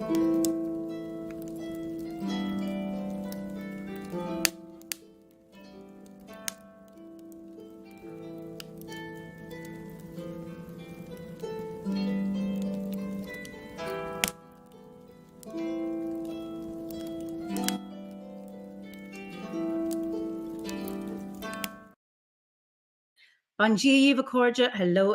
Hello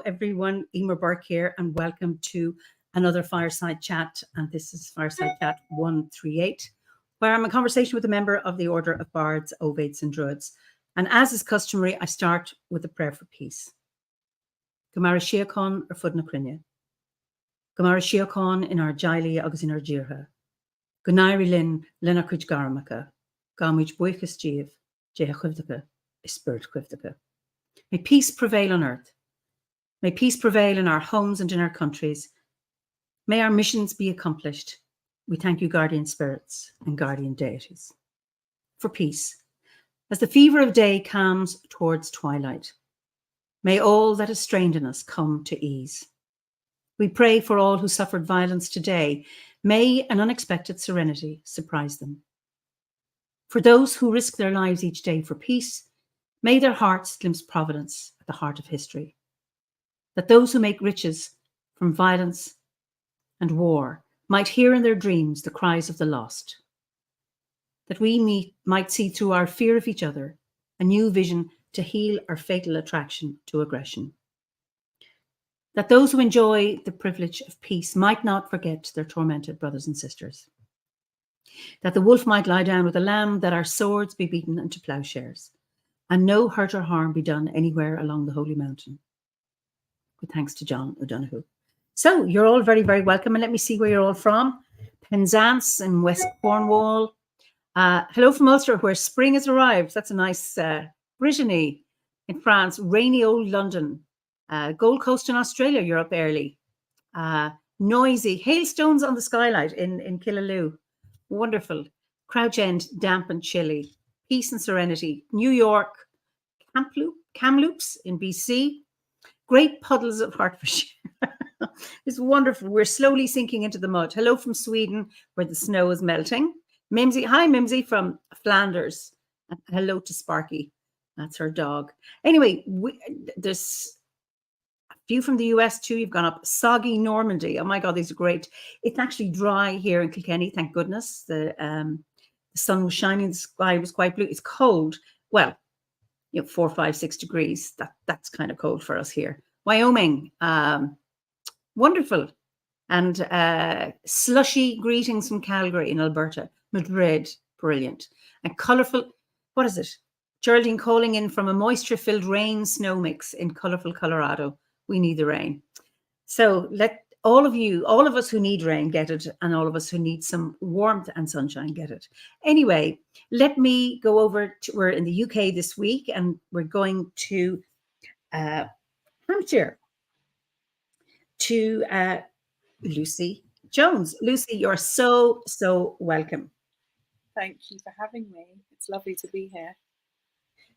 everyone, Eimear Burke here and welcome to another Fireside Chat, and this is Fireside Chat 138, where I'm in conversation with a member of the Order of Bards, Ovates and Druids. And as is customary, I start with a prayer for peace. Gamara Shiakon ar fud na crinne. Gamara Shiakon in our Jaili agus in our Jirha. Gunairi Lin Lena Cuid Garamaka. Gamij Buichas Jeev, Jeha Chivdaka, Spirit Chivdaka. May peace prevail on earth. May peace prevail in our homes and in our countries. May our missions be accomplished. We thank you, guardian spirits and guardian deities, for peace. As the fever of day calms towards twilight, may all that is strained in us come to ease. We pray for all who suffered violence today. May an unexpected serenity surprise them. For those who risk their lives each day for peace, may their hearts glimpse providence at the heart of history. That those who make riches from violence and war might hear in their dreams the cries of the lost. That we might see through our fear of each other a new vision to heal our fatal attraction to aggression. That those who enjoy the privilege of peace might not forget their tormented brothers and sisters. That the wolf might lie down with the lamb, that our swords be beaten into plowshares, and no hurt or harm be done anywhere along the Holy Mountain. With thanks to John O'Donoghue. So you're all very, very welcome. And let me see where you're all from. Penzance in West Cornwall. Hello from Ulster, where spring has arrived. That's a nice Brittany in France. Rainy old London. Gold Coast in Australia, you're up early. Noisy. Hailstones on the skylight in Killaloo. Wonderful. Crouch End, damp and chilly. Peace and serenity. New York, Kamloops in BC. Great puddles of Hertfordshire. It's wonderful. We're slowly sinking into the mud. Hello from Sweden, where the snow is melting. Mimsy, hi Mimsy from Flanders. And hello to Sparky. That's her dog. Anyway, there's a few from the US too. You've gone up. Soggy Normandy. Oh my God, these are great. It's actually dry here in Kilkenny, thank goodness. The sun was shining, the sky was quite blue. It's cold. Well, 4, 5, 6 degrees. That's kind of cold for us here. Wyoming, wonderful. And slushy greetings from Calgary in Alberta. Madrid, brilliant. And colourful, what is it? Geraldine calling in from a moisture-filled rain-snow mix in colourful Colorado. We need the rain. So let all of us who need rain get it, and all of us who need some warmth and sunshine get it. Anyway, let me go over to, we're in the UK this week, and we're going to Hampshire to Lucy Jones. Lucy, you're so welcome. Thank you for having me. It's lovely to be here.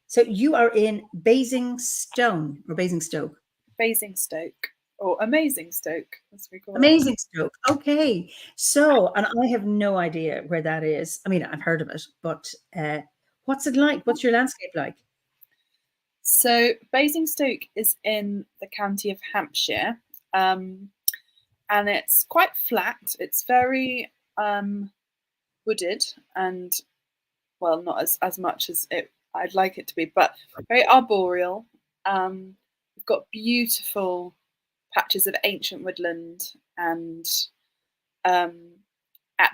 So you are in Basingstoke or Basingstoke? Basingstoke, or Amazingstoke, as we call it. Amazingstoke. Okay. So, and I have no idea where that is. I mean, I've heard of it, but what's it like? What's your landscape like? So Basingstoke is in the county of Hampshire, and it's quite flat. It's very wooded, and well, not as much as I'd like it to be, but very arboreal. We've got beautiful patches of ancient woodland, and at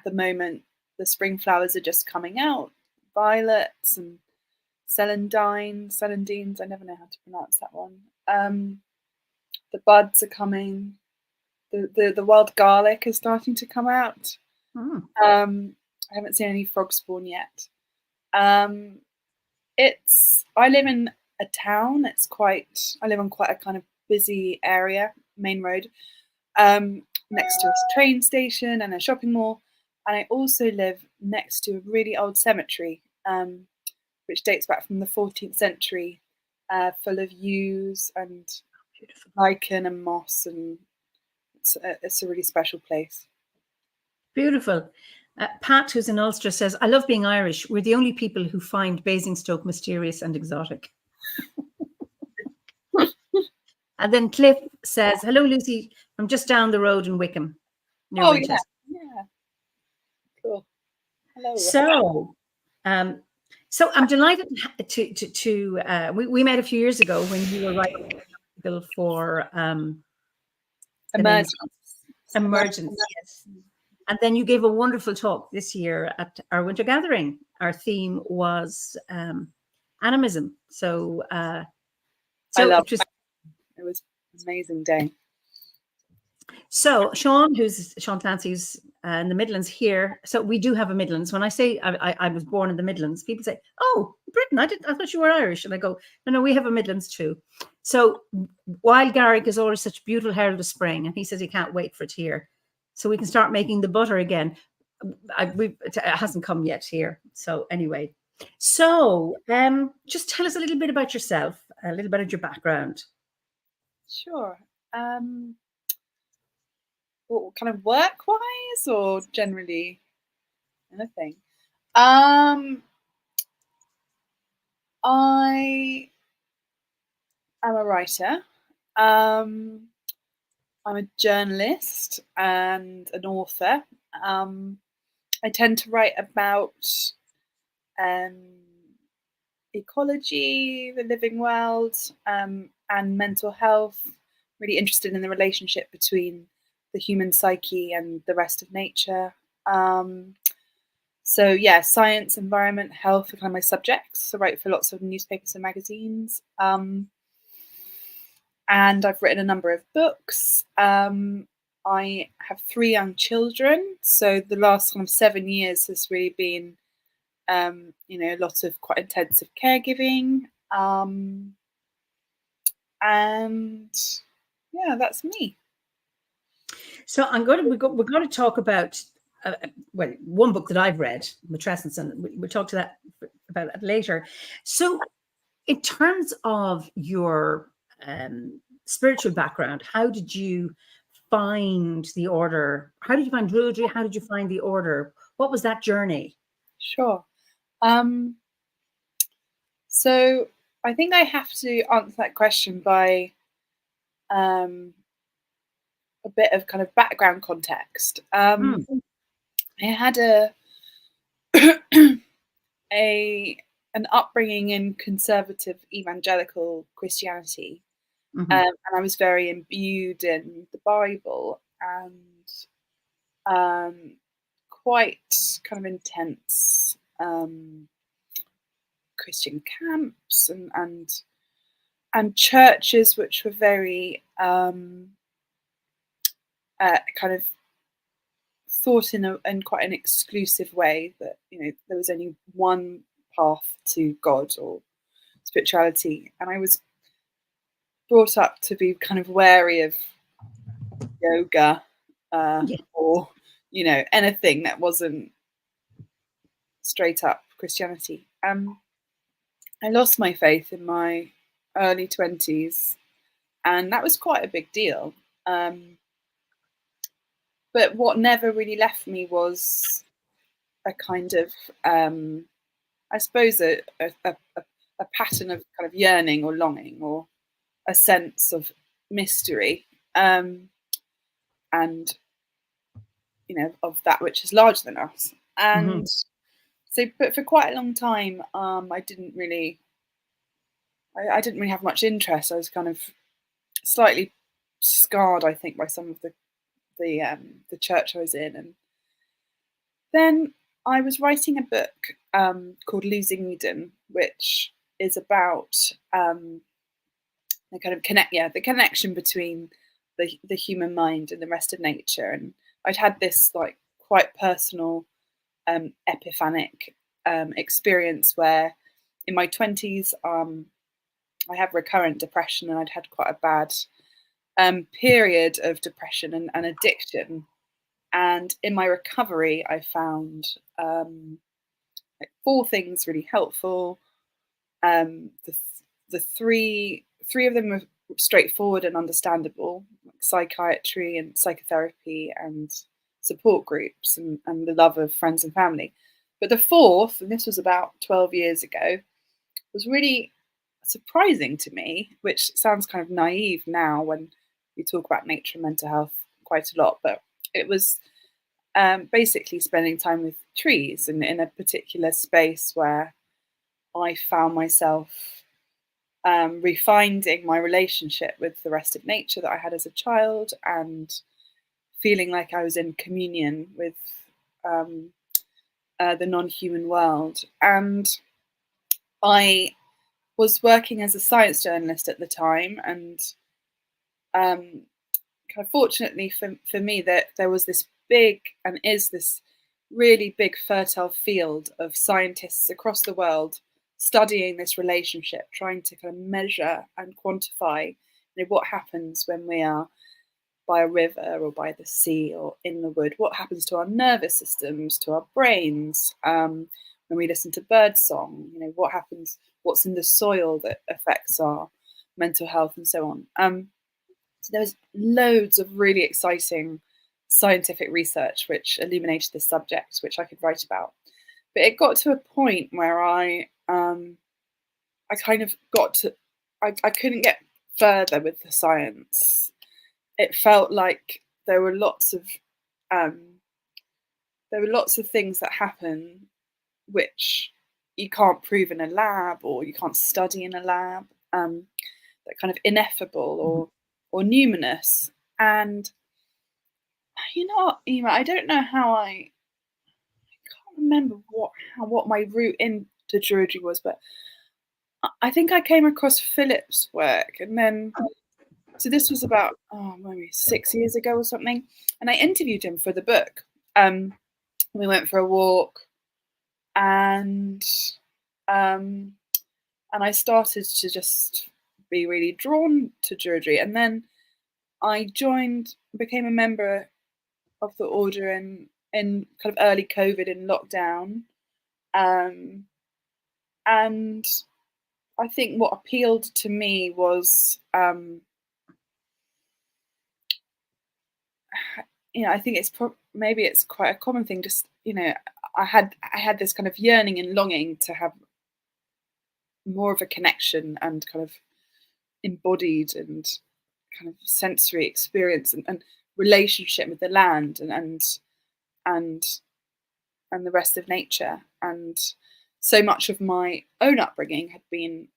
the moment the spring flowers are just coming out, violets and celandines, I never know how to pronounce that one. The buds are coming, the wild garlic is starting to come out. I haven't seen any frog spawn yet. I live in a town. I live on quite a kind of busy area, main road, next to a train station and a shopping mall. And I also live next to a really old cemetery, which dates back from the 14th century, full of yews and lichen and moss, and it's a really special place. Beautiful. Pat, who's in Ulster, says, I love being Irish. We're the only people who find Basingstoke mysterious and exotic. And then Cliff says, hello, Lucy, from just down the road in Wickham. Near Oh, Winchester. yeah. Cool. Hello. So I'm delighted to we met a few years ago when you were writing an article for Emergence, yes. And then you gave a wonderful talk this year at our winter gathering. Our theme was animism. So I loved it. It was an amazing day. So Sean Clancy, who's in the Midlands here. So we do have a Midlands. When I say I was born in the Midlands, people say, "Oh, Britain! I thought you were Irish." And I go, "No, we have a Midlands too." So Wild Garrick is always such beautiful herald of spring, and he says he can't wait for it here, so we can start making the butter again. It hasn't come yet here. So anyway, so just tell us a little bit about yourself, a little bit of your background. Sure. Well, kind of work-wise or generally anything? I am a writer. I'm a journalist and an author. I tend to write about ecology, the living world, and mental health. Really interested in the relationship between the human psyche and the rest of nature. So yeah, science, environment, health are kind of my subjects. So I write for lots of newspapers and magazines. And I've written a number of books. I have 3 young children. So the last kind of 7 years has really been, a lot of quite intensive caregiving. And yeah, that's me. So we're going to talk about one book that I've read, Matrescence, and we'll talk about that later. So, in terms of your spiritual background, how did you find the order? How did you find Druidry? How did you find the order? What was that journey? Sure. So I think I have to answer that question by a bit of kind of background context. I had an upbringing in conservative evangelical Christianity, and I was very imbued in the Bible and quite kind of intense Christian camps and churches which were very kind of thought in quite an exclusive way, that there was only one path to God or spirituality, and I was brought up to be kind of wary of yoga or anything that wasn't straight up Christianity. I lost my faith in my early 20s, and that was quite a big deal. But what never really left me was a kind of, I suppose, a pattern of kind of yearning or longing or a sense of mystery, and of that which is larger than us. And so, but for quite a long time, I didn't really have much interest. I was kind of slightly scarred, I think, by some of the church I was in. And then I was writing a book called Losing Eden, which is about the kind of the connection between the human mind and the rest of nature. And I'd had this like quite personal epiphanic experience where in my 20s I had recurrent depression, and I'd had quite a bad period of depression and addiction. And in my recovery, I found like 4 things really helpful. The three of them were straightforward and understandable, like psychiatry and psychotherapy and support groups and the love of friends and family. But the fourth, and this was about 12 years ago, was really surprising to me, which sounds kind of naive now when we talk about nature and mental health quite a lot, but it was basically spending time with trees and in a particular space where I found myself refinding my relationship with the rest of nature that I had as a child, and feeling like I was in communion with the non-human world. And I was working as a science journalist at the time, and kind of fortunately for me, that there was this big, and is this really big, fertile field of scientists across the world studying this relationship, trying to kind of measure and quantify, what happens when we are by a river or by the sea or in the wood, what happens to our nervous systems, to our brains, when we listen to bird song, what happens, what's in the soil that affects our mental health and so on. So there was loads of really exciting scientific research which illuminated this subject, which I could write about. But it got to a point where I kind of got to, I couldn't get further with the science. It felt like there were lots of things that happen which you can't prove in a lab, or you can't study in a lab, that kind of ineffable or numinous. And you know what, Eimear, I don't know how I can't remember what my route into Druidry was, but I think I came across Philip's work, and then so this was about maybe 6 years ago or something, and I interviewed him for the book. We went for a walk, and I started to just be really drawn to Druidry, and then I became a member of the order in kind of early COVID, in lockdown, and I think what appealed to me was I think maybe it's quite a common thing. Just I had this kind of yearning and longing to have more of a connection and kind of embodied and kind of sensory experience and relationship with the land and the rest of nature. And so much of my own upbringing had been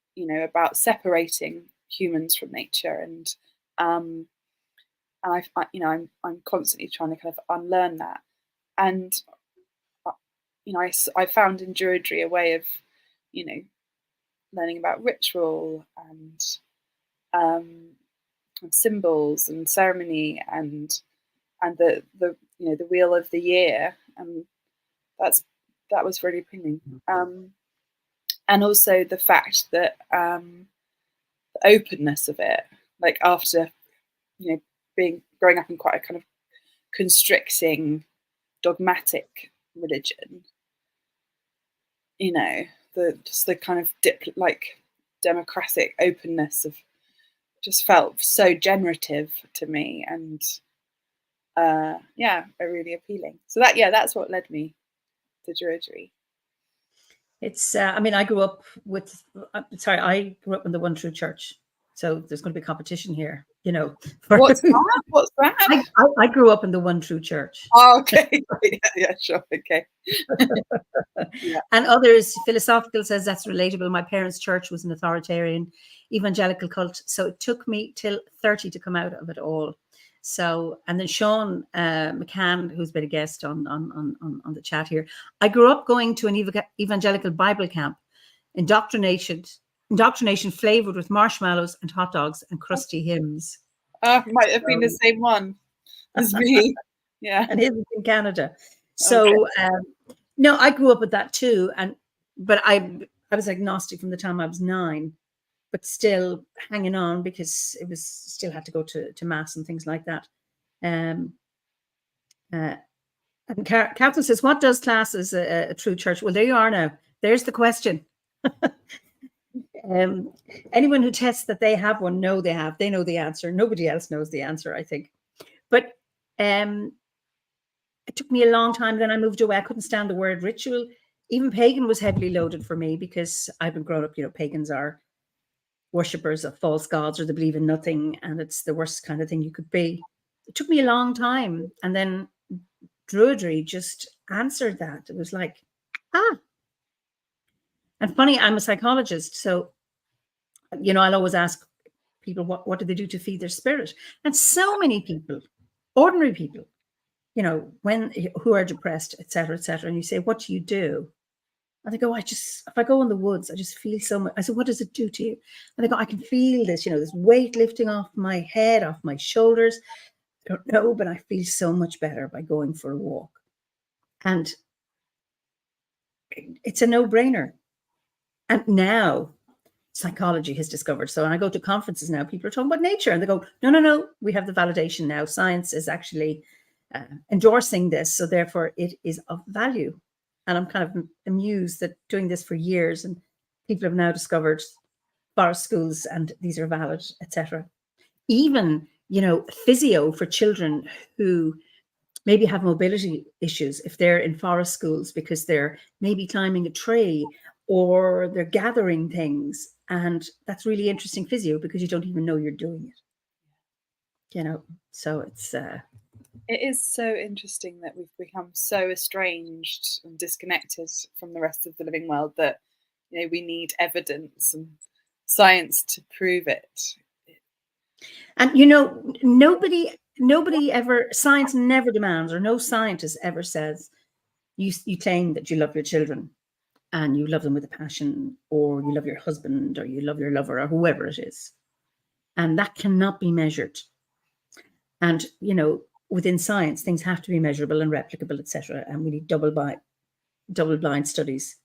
about separating humans from nature, and I'm constantly trying to kind of unlearn that. And I found in Druidry a way of learning about ritual and symbols and ceremony and the wheel of the year, and that was really appealing. And also the fact that the openness of it, like after growing up in quite a kind of constricting, dogmatic religion, the kind of democratic openness of just felt so generative to me, and really appealing. So that's what led me to Druidry. It's I grew up I grew up in the One True Church, so there's going to be competition here, What's that? I grew up in the One True Church. Oh, okay. Yeah, sure. Okay. Yeah. And others, philosophical says that's relatable. My parents' church was an authoritarian evangelical cult, so it took me till 30 to come out of it all. So, and then Sean McCann, who's been a guest on the chat here, I grew up going to an evangelical Bible camp, indoctrination flavored with marshmallows and hot dogs and crusty hymns. Might have been the same one as me. Yeah. And it was in Canada. So no, I grew up with that too. But I was agnostic from the time I was 9, but still hanging on because it was still had to go to mass and things like that. And Catherine says, what does class as a true church? Well, there you are now. There's the question. Anyone who tests that they have one, they know the answer. Nobody else knows the answer, I think. But it took me a long time. Then I moved away. I couldn't stand the word ritual. Even pagan was heavily loaded for me because I've been growing up, pagans are worshippers of false gods, or they believe in nothing, and it's the worst kind of thing you could be. It took me a long time. And then Druidry just answered that. It was like, And funny, I'm a psychologist. So, I'll always ask people, what do they do to feed their spirit? And so many people, ordinary people, who are depressed, et cetera, and you say, what do you do? And they go, if I go in the woods, I just feel so much. I said, what does it do to you? And they go, I can feel this, this weight lifting off my head, off my shoulders. I don't know, but I feel so much better by going for a walk. And it's a no-brainer. And now psychology has discovered. So when I go to conferences now, people are talking about nature, and they go, no, we have the validation now. Science is actually endorsing this. So therefore it is of value. And I'm kind of amused that doing this for years, and people have now discovered forest schools, and these are valid, etc. Even, physio for children who maybe have mobility issues, if they're in forest schools because they're maybe climbing a tree or they're gathering things. And that's really interesting physio because you don't even know you're doing it. So it's... It is so interesting that we've become so estranged and disconnected from the rest of the living world that, we need evidence and science to prove it. And, nobody ever, science never demands, or no scientist ever says, you claim that you love your children and you love them with a passion, or you love your husband, or you love your lover, or whoever it is. And that cannot be measured. And, within science, things have to be measurable and replicable, etc. And we need double-blind studies,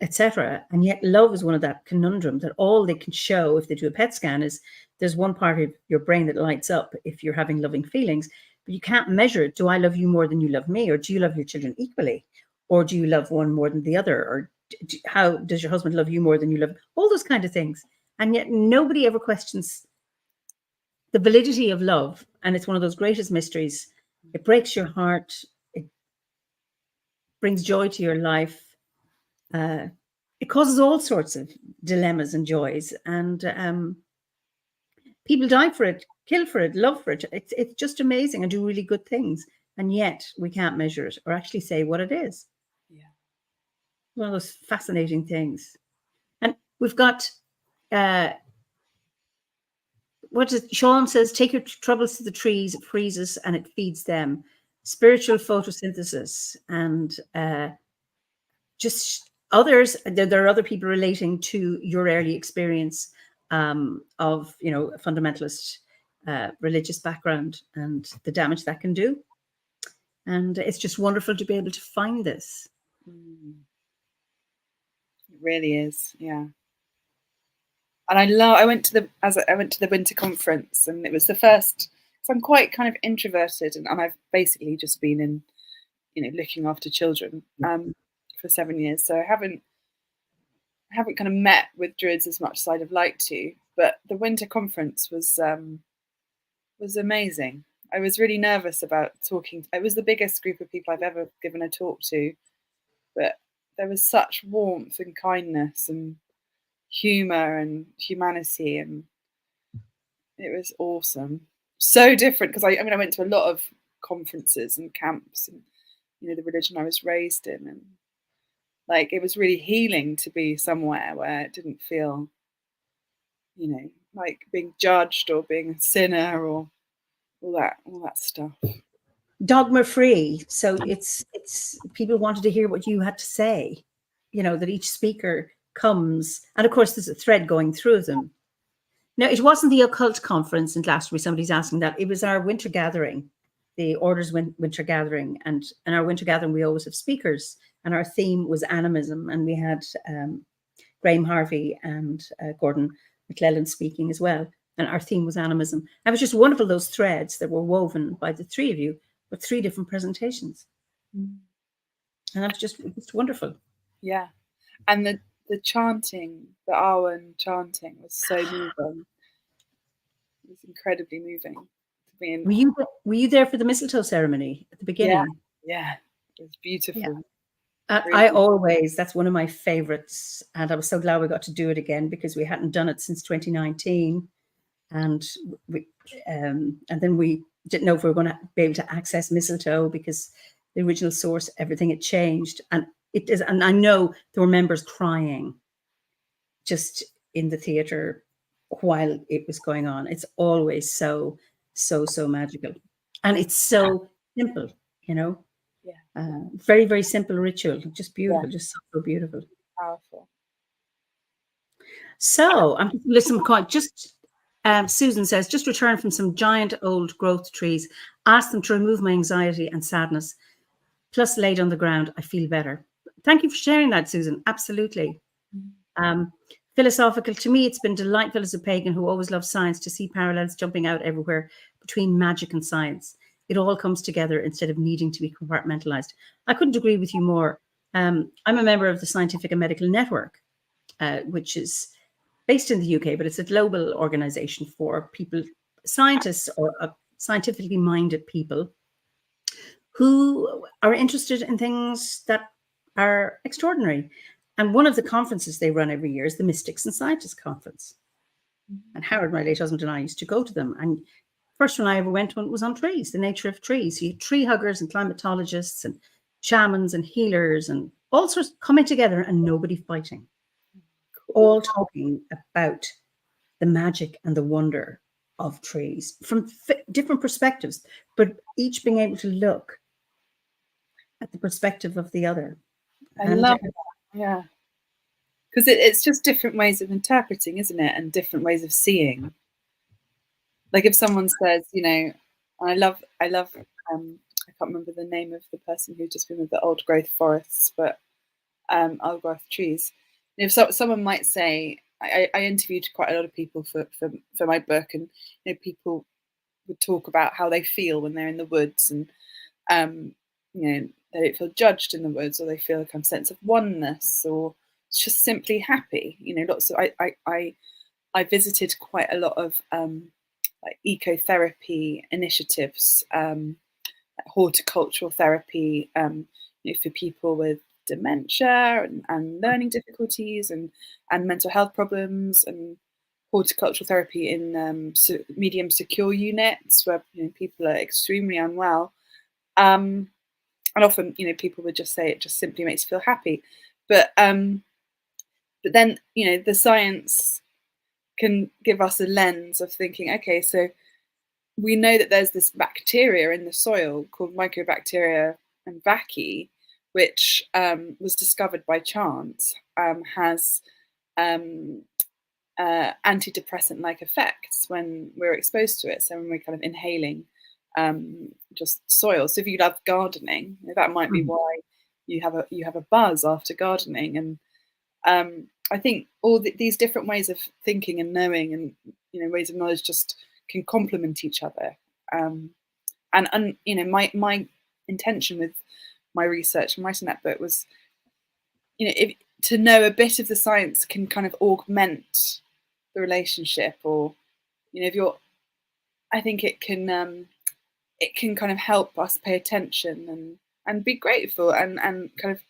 etc. And yet love is one of that conundrum that all they can show if they do a PET scan is there's one part of your brain that lights up if you're having loving feelings, but you can't measure it. Do I love you more than you love me? Or do you love your children equally? Or do you love one more than the other? Or how does your husband love you more than you love? All those kind of things. And yet nobody ever questions the validity of love. And it's one of those greatest mysteries. It breaks your heart. It brings joy to your life. It causes all sorts of dilemmas and joys. And people die for it, kill for it, love for it. It's just amazing and do really good things. And yet we can't measure it or actually say what it is. Yeah. One of those fascinating things. And we've got... what is it? Sean says, take your troubles to the trees, it freezes and it feeds them. Spiritual photosynthesis, and just others. There are other people relating to your early experience of, a fundamentalist religious background and the damage that can do. And it's just wonderful to be able to find this. It really is, yeah. And I went to the winter conference, and it was the first. So I'm quite kind of introverted, and I've basically just been in, looking after children for 7 years. So I haven't kind of met with Druids as much as I'd have liked to. But the winter conference was amazing. I was really nervous about talking. It was the biggest group of people I've ever given a talk to, but there was such warmth and kindness and humor and humanity, and it was awesome. So different, because I went to a lot of conferences and camps, and the religion I was raised in, and like it was really healing to be somewhere where it didn't feel like being judged or being a sinner or all that stuff. Dogma free. So it's people wanted to hear what you had to say, that each speaker comes, and of course there's a thread going through them. Now, it wasn't the occult conference in Glastonbury. Somebody's asking that. It was our winter gathering, the Orders winter gathering, and in our winter gathering we always have speakers, and our theme was animism, and we had Graham Harvey and Gordon McClellan speaking as well, and our theme was animism. And it was just wonderful, those threads that were woven by the three of you with 3 different presentations, and that was just wonderful. Yeah, and the chanting, the Awan chanting was so moving. It was incredibly moving to be in. Were you there for the mistletoe ceremony at the beginning? Yeah, it's beautiful. I always, that's one of my favorites. And I was so glad we got to do it again because we hadn't done it since 2019. And then we didn't know if we were going to be able to access mistletoe because the original source, everything had changed. And it is, and I know there were members crying just in the theatre while it was going on. It's always so magical. And it's so simple, you know. Very, very simple ritual. Just beautiful, just so beautiful. Powerful. So I'm listening. Susan says, just returned from some giant old growth trees. Asked them to remove my anxiety and sadness. Plus, laid on the ground, I feel better. Thank you for sharing that, Susan. Absolutely. Philosophical, to me, it's been delightful as a pagan who always loved science to see parallels jumping out everywhere between magic and science. It all comes together instead of needing to be compartmentalized. I couldn't agree with you more. I'm a member of the Scientific and Medical Network, which is based in the UK, but it's a global organization for people, scientists or scientifically minded people who are interested in things that are extraordinary. And one of the conferences they run every year is the Mystics and Scientists Conference. And Howard, my late husband, and I used to go to them. And first one I ever went to was on trees, the nature of trees. You had tree huggers and climatologists and shamans and healers and all sorts coming together and nobody fighting. All talking about the magic and the wonder of trees from different perspectives, but each being able to look at the perspective of the other. I love that. Yeah. Because it's just different ways of interpreting, isn't it? And different ways of seeing. Like if someone says, you know, I love, I can't remember the name of the person who's just been with the old growth forests, but old growth trees. If someone might say, I interviewed quite a lot of people for my book, and you know, people would talk about how they feel when they're in the woods, and you know, they don't feel judged in the woods, or they feel a kind of sense of oneness, or just simply happy. You know, lots of I visited quite a lot of like ecotherapy initiatives, like horticultural therapy, you know, for people with dementia and learning difficulties and mental health problems, and horticultural therapy in medium secure units where, you know, people are extremely unwell. And often, you know, people would just say it just simply makes you feel happy. But then, you know, the science can give us a lens of thinking, okay, so we know that there's this bacteria in the soil called Mycobacteria and vaccae, which was discovered by chance, has antidepressant-like effects when we're exposed to it. So when we're kind of inhaling just soil. So if you love gardening, that might be why you have a buzz after gardening. And I think all these different ways of thinking and knowing, and you know, ways of knowledge just can complement each other. And you know, my intention with my research and writing that book was, you know, to know a bit of the science can kind of augment the relationship, or you know, if you're, I think it can kind of help us pay attention and be grateful, and kind of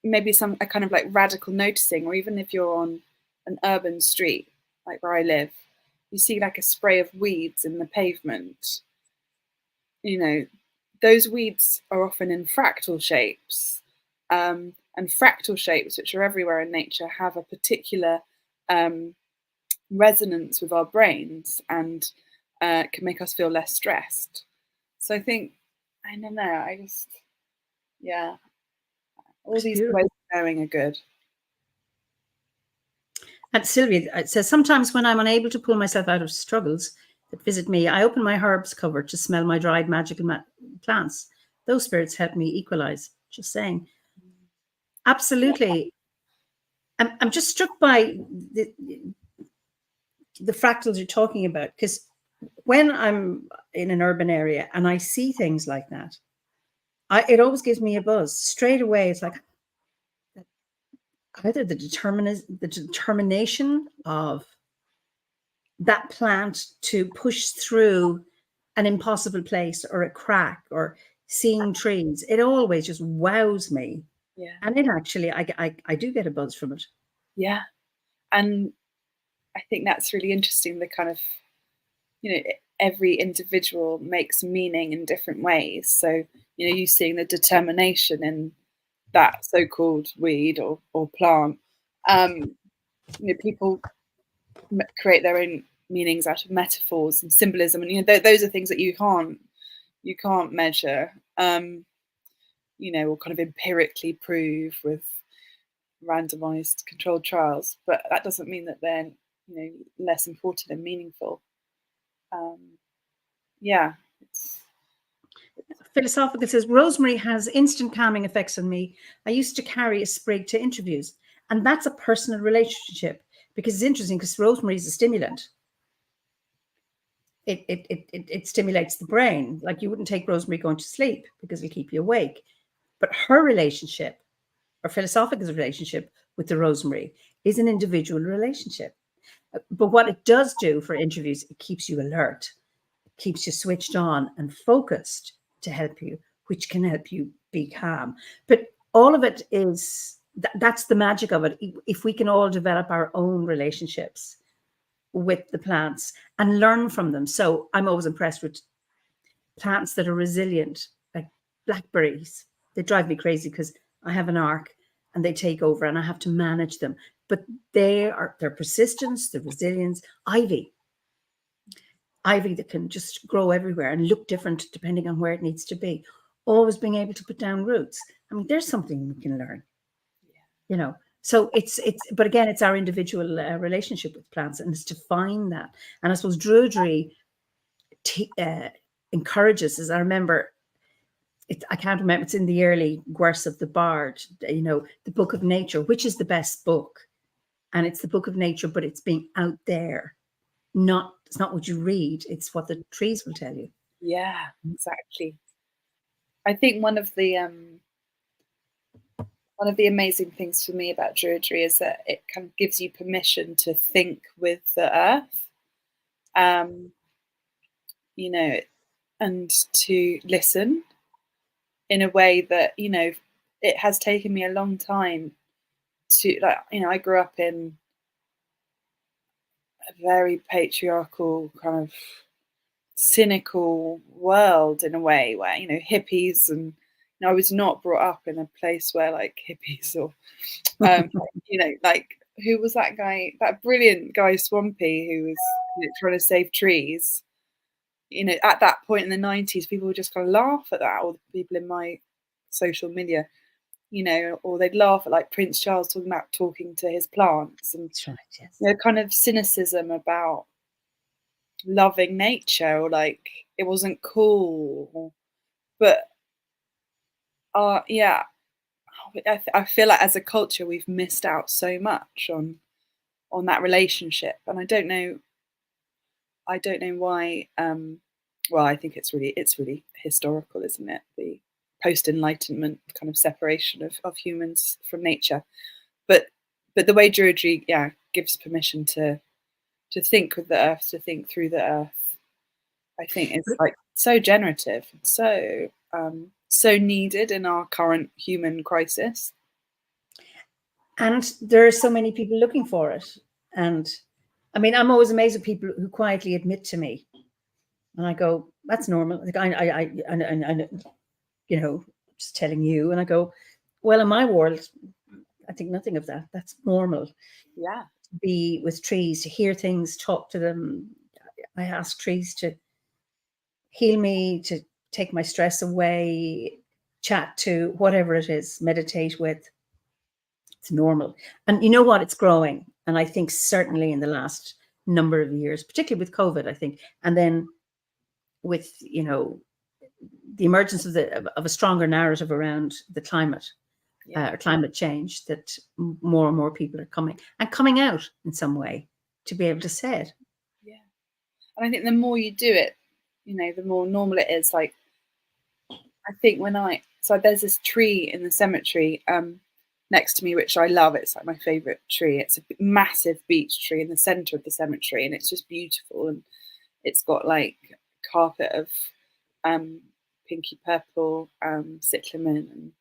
maybe a kind of like radical noticing, or even if you're on an urban street like where I live, you see like a spray of weeds in the pavement. You know, those weeds are often in fractal shapes, and fractal shapes, which are everywhere in nature, have a particular resonance with our brains and can make us feel less stressed. So I think, I don't know, I just, yeah, all these ways of knowing are good. And Sylvia says, sometimes when I'm unable to pull myself out of struggles that visit me, I open my herbs cupboard to smell my dried magical plants. Those spirits help me equalize. Just saying. Absolutely. I'm just struck by the fractals you're talking about, because when I'm in an urban area and I see things like that, it always gives me a buzz. Straight away, it's like either the determination of that plant to push through an impossible place or a crack, or seeing trees, it always just wows me. Yeah. And it actually, I do get a buzz from it. Yeah. And I think that's really interesting, the kind of, every individual makes meaning in different ways. So, you seeing the determination in that so-called weed or plant. People create their own meanings out of metaphors and symbolism, and those are things that you can't measure, or kind of empirically prove with randomized controlled trials. But that doesn't mean that they're less important and meaningful. Yeah, Philosophical says rosemary has instant calming effects on me. I used to carry a sprig to interviews, and that's a personal relationship, because it's interesting because rosemary is a stimulant. It stimulates the brain. Like, you wouldn't take rosemary going to sleep because it'll keep you awake. But her relationship, or philosophical relationship with the rosemary, is an individual relationship. But what it does do for interviews, it keeps you alert, it keeps you switched on and focused to help you, which can help you be calm. But all of it is, that's the magic of it. If we can all develop our own relationships with the plants and learn from them. So I'm always impressed with plants that are resilient, like blackberries. They drive me crazy because I have an arc and they take over and I have to manage them. But their persistence, the resilience. Ivy that can just grow everywhere and look different depending on where it needs to be. Always being able to put down roots. I mean, there's something we can learn. So but again, it's our individual relationship with plants, and it's to find that. And I suppose Druidry encourages, as I remember, I can't remember, it's in the early Gwers of the Bard, the Book of Nature, which is the best book. And it's the Book of Nature, but it's being out there. It's not what you read, it's what the trees will tell you. Yeah, exactly. I think one of the amazing things for me about Druidry is that it kind of gives you permission to think with the earth, and to listen in a way that, it has taken me a long time to, I grew up in a very patriarchal, kind of cynical world in a way, where, hippies, and I was not brought up in a place where like hippies or like, who was that guy, that brilliant guy Swampy, who was trying to save trees. At that point in the 90s, people would just kind of laugh at that, or the people in my social media, or they'd laugh at like Prince Charles talking to his plants, and That's right, yes. kind of cynicism about loving nature, or like it wasn't cool. But yeah, I feel like as a culture we've missed out so much on that relationship, and I don't know why. Well, I think it's really historical, isn't it? The post-Enlightenment kind of separation of humans from nature, but the way Druidry, gives permission to think with the earth, to think through the earth, I think is like so generative, so needed in our current human crisis. And there are so many people looking for it. And I mean, I'm always amazed at people who quietly admit to me, and I go, "That's normal." Like I just telling you, and I go, "Well, in my world, I think nothing of that. That's normal." Yeah. To be with trees, to hear things, talk to them. I ask trees to heal me, to take my stress away, chat to, whatever it is, meditate with. It's normal. And you know what? It's growing. And I think certainly in the last number of years, particularly with COVID, I think, and then with, the emergence of a stronger narrative around the climate, or climate change, that more and more people are coming out in some way to be able to say it. Yeah. And I think the more you do it, the more normal it is. Like, I think there's this tree in the cemetery next to me, which I love. It's like my favorite tree. It's a massive beech tree in the center of the cemetery, and it's just beautiful. And it's got like a carpet of pinky purple cyclamen.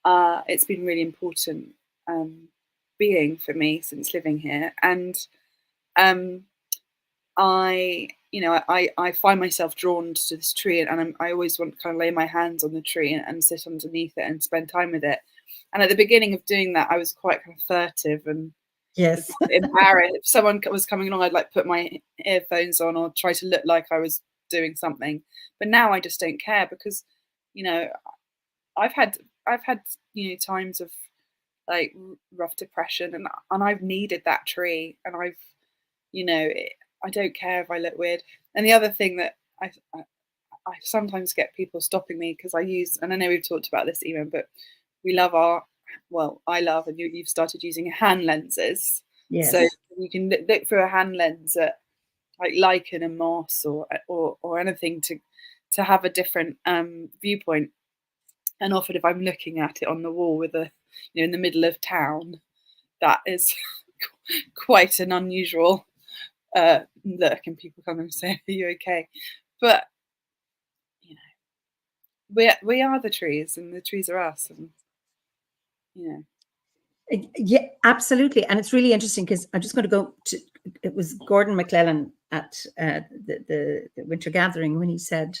And it's been really important being for me since living here. And I find myself drawn to this tree, and I always want to kind of lay my hands on the tree and sit underneath it and spend time with it. And at the beginning of doing that, I was quite kind of furtive and Yes. embarrassed. If someone was coming along, I'd like put my earphones on or try to look like I was doing something. But now I just don't care, because, you know, I've had times of like rough depression, and I've needed that tree, and I don't care if I look weird. And the other thing that I sometimes get people stopping me, because I use, and I know we've talked about this even, but I love, and you've started using hand lenses. Yes. So you can look through a hand lens at like lichen and moss or anything to have a different viewpoint. And often if I'm looking at it on the wall with in the middle of town, that is quite an unusual look, and people come and say, "Are you okay?" But we are the trees, and the trees are us, and Yeah, absolutely. And it's really interesting, because I'm just going to go to, it was Gordon McClellan at the Winter Gathering, when he said,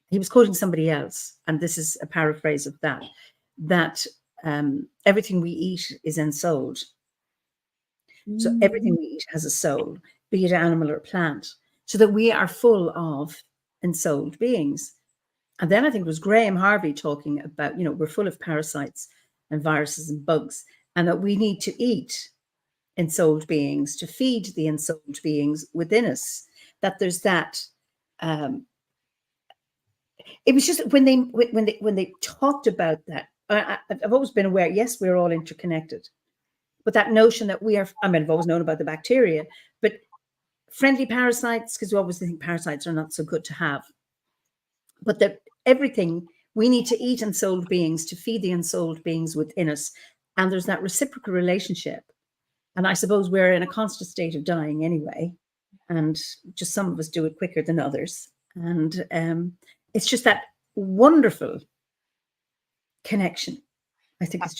he was quoting somebody else, and this is a paraphrase of that everything we eat is ensouled. So everything we eat has a soul, be it animal or plant, so that we are full of ensouled beings. And then I think it was Graham Harvey talking about, we're full of parasites and viruses and bugs, and that we need to eat ensouled beings to feed the ensouled beings within us. That there's that. It was just when they talked about that, I've always been aware. Yes, we're all interconnected, but that notion that we are. I mean, I've always known about the bacteria, but friendly parasites, because we always think parasites are not so good to have, but that everything we need to eat ensouled beings to feed the ensouled beings within us, and there's that reciprocal relationship. And I suppose we're in a constant state of dying anyway, and just some of us do it quicker than others. And it's just that wonderful connection. I think it's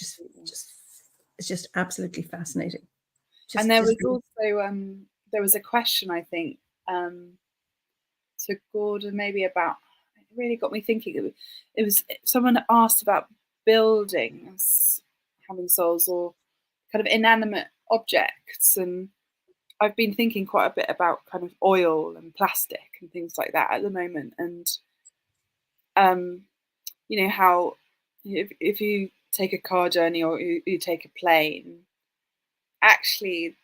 just absolutely fascinating. And there was also there was a question, I think, to Gordon maybe about. It really got me thinking. It was someone asked about buildings having souls, or kind of inanimate objects, and I've been thinking quite a bit about kind of oil and plastic and things like that at the moment. And how if you take a car journey, or you take a plane, actually,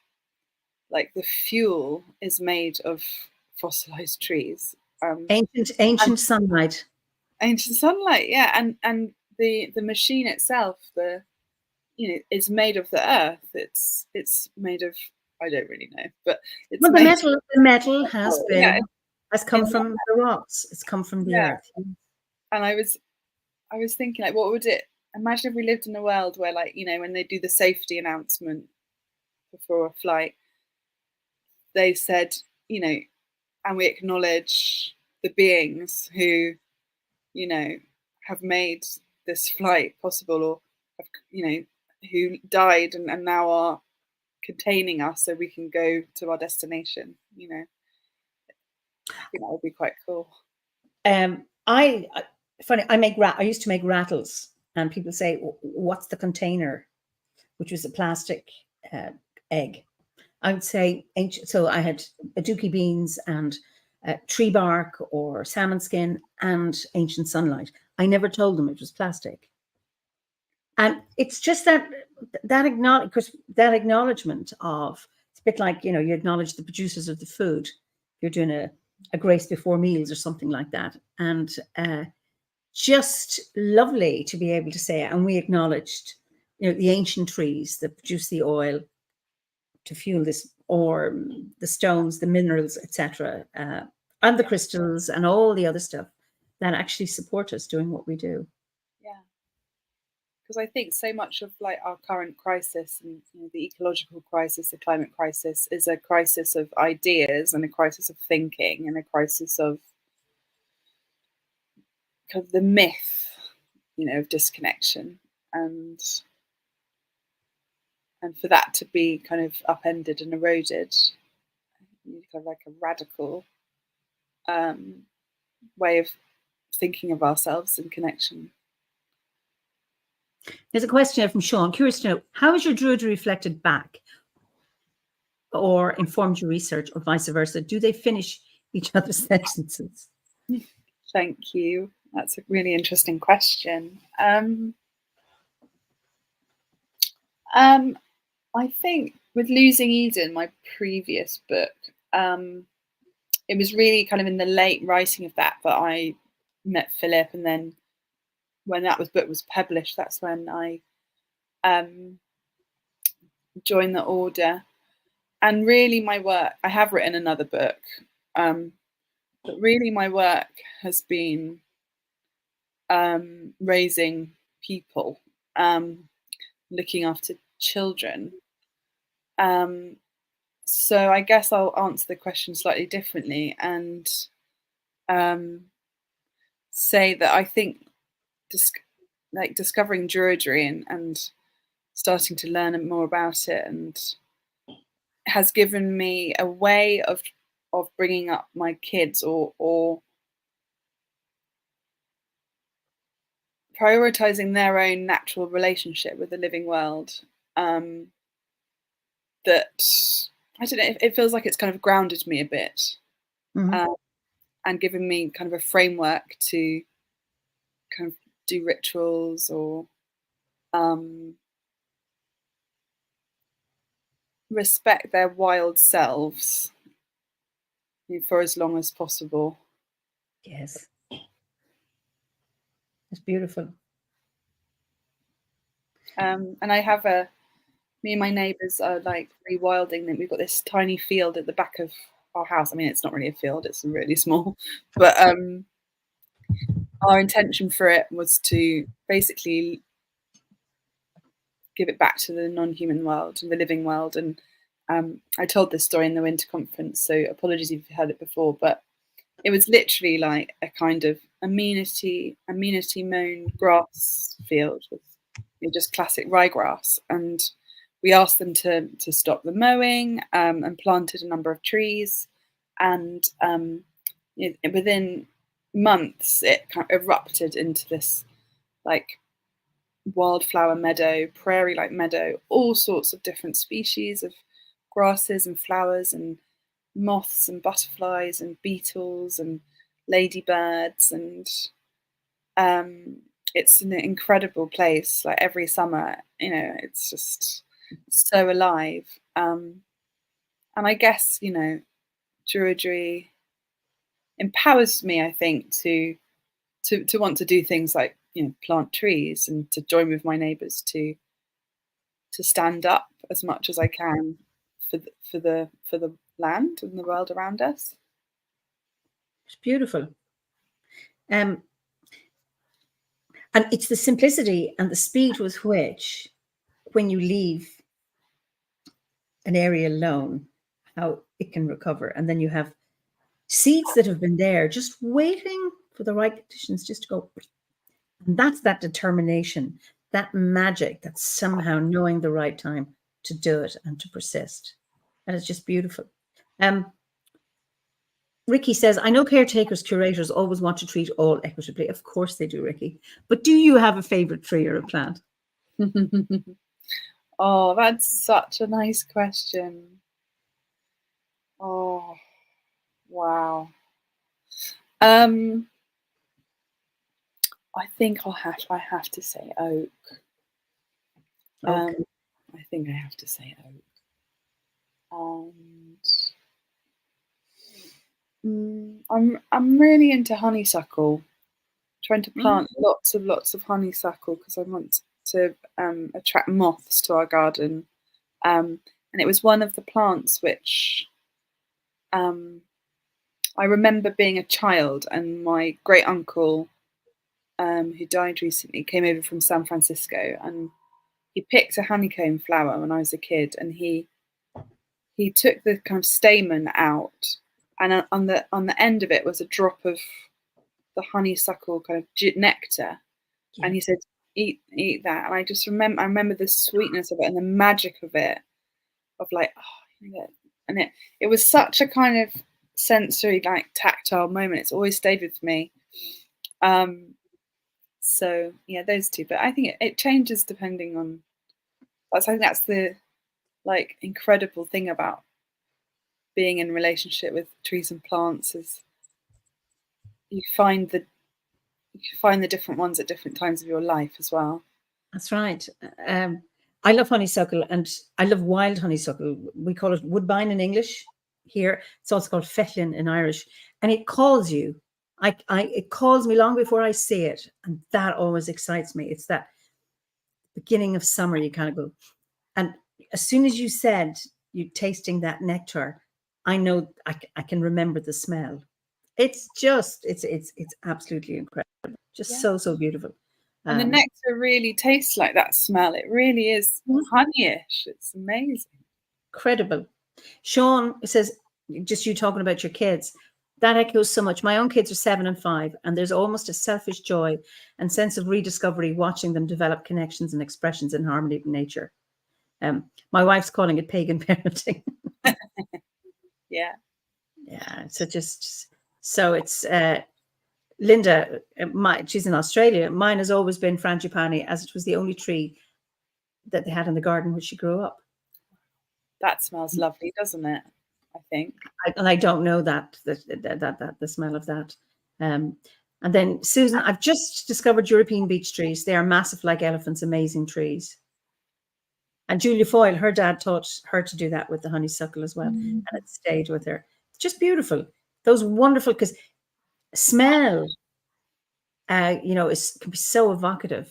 like, the fuel is made of fossilized trees. Ancient sunlight. Ancient sunlight, yeah, and the machine itself, it's made of the earth. It's made of, I don't really know, but it's the metal has come from that. the rocks. It's come from the earth. And I was thinking, like, what would it? Imagine if we lived in a world where, like, when they do the safety announcement before a flight, they said, and we acknowledge the beings who, have made this flight possible, or who died and now are containing us so we can go to our destination. I think that would be quite cool. I used to make rattles, and people say, "What's the container?" Which was a plastic egg. I would say ancient. So I had aduki beans and tree bark or salmon skin and ancient sunlight. I never told them it was plastic. And it's just that acknowledgement of, it's a bit like, you acknowledge the producers of the food. You're doing a grace before meals or something like that. And just lovely to be able to say it. And we acknowledged, the ancient trees that produce the oil to fuel this, or the stones, the minerals, etc., and the crystals and all the other stuff that actually support us doing what we do. Yeah, because I think so much of, like, our current crisis, and the ecological crisis, the climate crisis, is a crisis of ideas and a crisis of thinking and a crisis of kind of the myth, of disconnection, and for that to be kind of upended and eroded, kind of like a radical way of thinking of ourselves in connection. There's a question from Sean. Curious to know, how has your Druidry reflected back or informed your research, or vice versa? Do they finish each other's sentences? Thank you. That's a really interesting question. I think with Losing Eden, my previous book, it was really kind of in the late writing of that I met Philip, and then when that book was published, that's when I joined the order. And really my work, I have written another book, but really my work has been raising people, looking after children. So I guess I'll answer the question slightly differently and say that I think discovering Druidry and starting to learn more about it and has given me a way of bringing up my kids or prioritizing their own natural relationship with the living world, that I don't know, it feels like it's kind of grounded me a bit, and given me kind of a framework to kind of do rituals or respect their wild selves for as long as possible. Yes. It's beautiful. And I have me and my neighbours are like rewilding them. We've got this tiny field at the back of our house. I mean, it's not really a field, it's really small, but our intention for it was to basically give it back to the non-human world and the living world. And I told this story in the winter conference, so apologies if you've heard it before, but it was literally like a kind of amenity mown grass field with just classic ryegrass, and we asked them to stop the mowing, and planted a number of trees, and within months it kind of erupted into this like wildflower meadow, prairie-like meadow, all sorts of different species of grasses and flowers and moths and butterflies and beetles and ladybirds, and it's an incredible place. Like every summer, it's just so alive. And I guess, Druidry empowers me, I think, to want to do things like, plant trees and to join with my neighbours to stand up as much as I can for the land and the world around us. It's beautiful. And it's the simplicity and the speed with which, when you leave an area alone, how it can recover. And then you have seeds that have been there just waiting for the right conditions just to go. And that's that determination, that magic, that's somehow knowing the right time to do it and to persist. And it's just beautiful. Ricky says, I know caretakers, curators always want to treat all equitably. Of course they do, Ricky. But do you have a favorite tree or a plant? Oh, that's such a nice question. Oh, wow. I think I have to say oak. Okay. I think I have to say oak. And I'm really into honeysuckle. Trying to plant lots of honeysuckle because I want to attract moths to our garden. And it was one of the plants which I remember being a child, and my great uncle, who died recently, came over from San Francisco, and he picked a honeycomb flower when I was a kid, and he took the kind of stamen out, and on the end of it was a drop of the honeysuckle kind of nectar, and he said, eat that. And I just remember the sweetness of it and the magic of it, of like, and it was such a kind of sensory, like tactile moment. It's always stayed with me. So yeah, those two. But I think it changes depending on. I think that's the like incredible thing about being in relationship with trees and plants, is you find the different ones at different times of your life as well. That's right. I love honeysuckle, and I love wild honeysuckle. We call it woodbine in English here. It's also called fechlin in Irish, and it calls you. It calls me long before I see it, and that always excites me. It's that beginning of summer. You kind of go, and as soon as you said you tasting that nectar, I know I can remember the smell. It's just it's absolutely incredible. Just so beautiful. And the nectar really tastes like that smell. It really is honeyish. It's amazing. Incredible. Sean says, just you talking about your kids, that echoes so much. My own kids are 7 and 5, and there's almost a selfish joy and sense of rediscovery watching them develop connections and expressions in harmony with nature. My wife's calling it pagan parenting. Yeah. So it's Linda, she's in Australia. Mine has always been frangipani, as it was the only tree that they had in the garden where she grew up. That smells lovely, doesn't it? I think. And I don't know that the smell of that. And then Susan, I've just discovered European beech trees. They are massive like elephants, amazing trees. And Julia Foyle, her dad taught her to do that with the honeysuckle as well, and it stayed with her. It's just beautiful. Those wonderful, because smell, can be so evocative.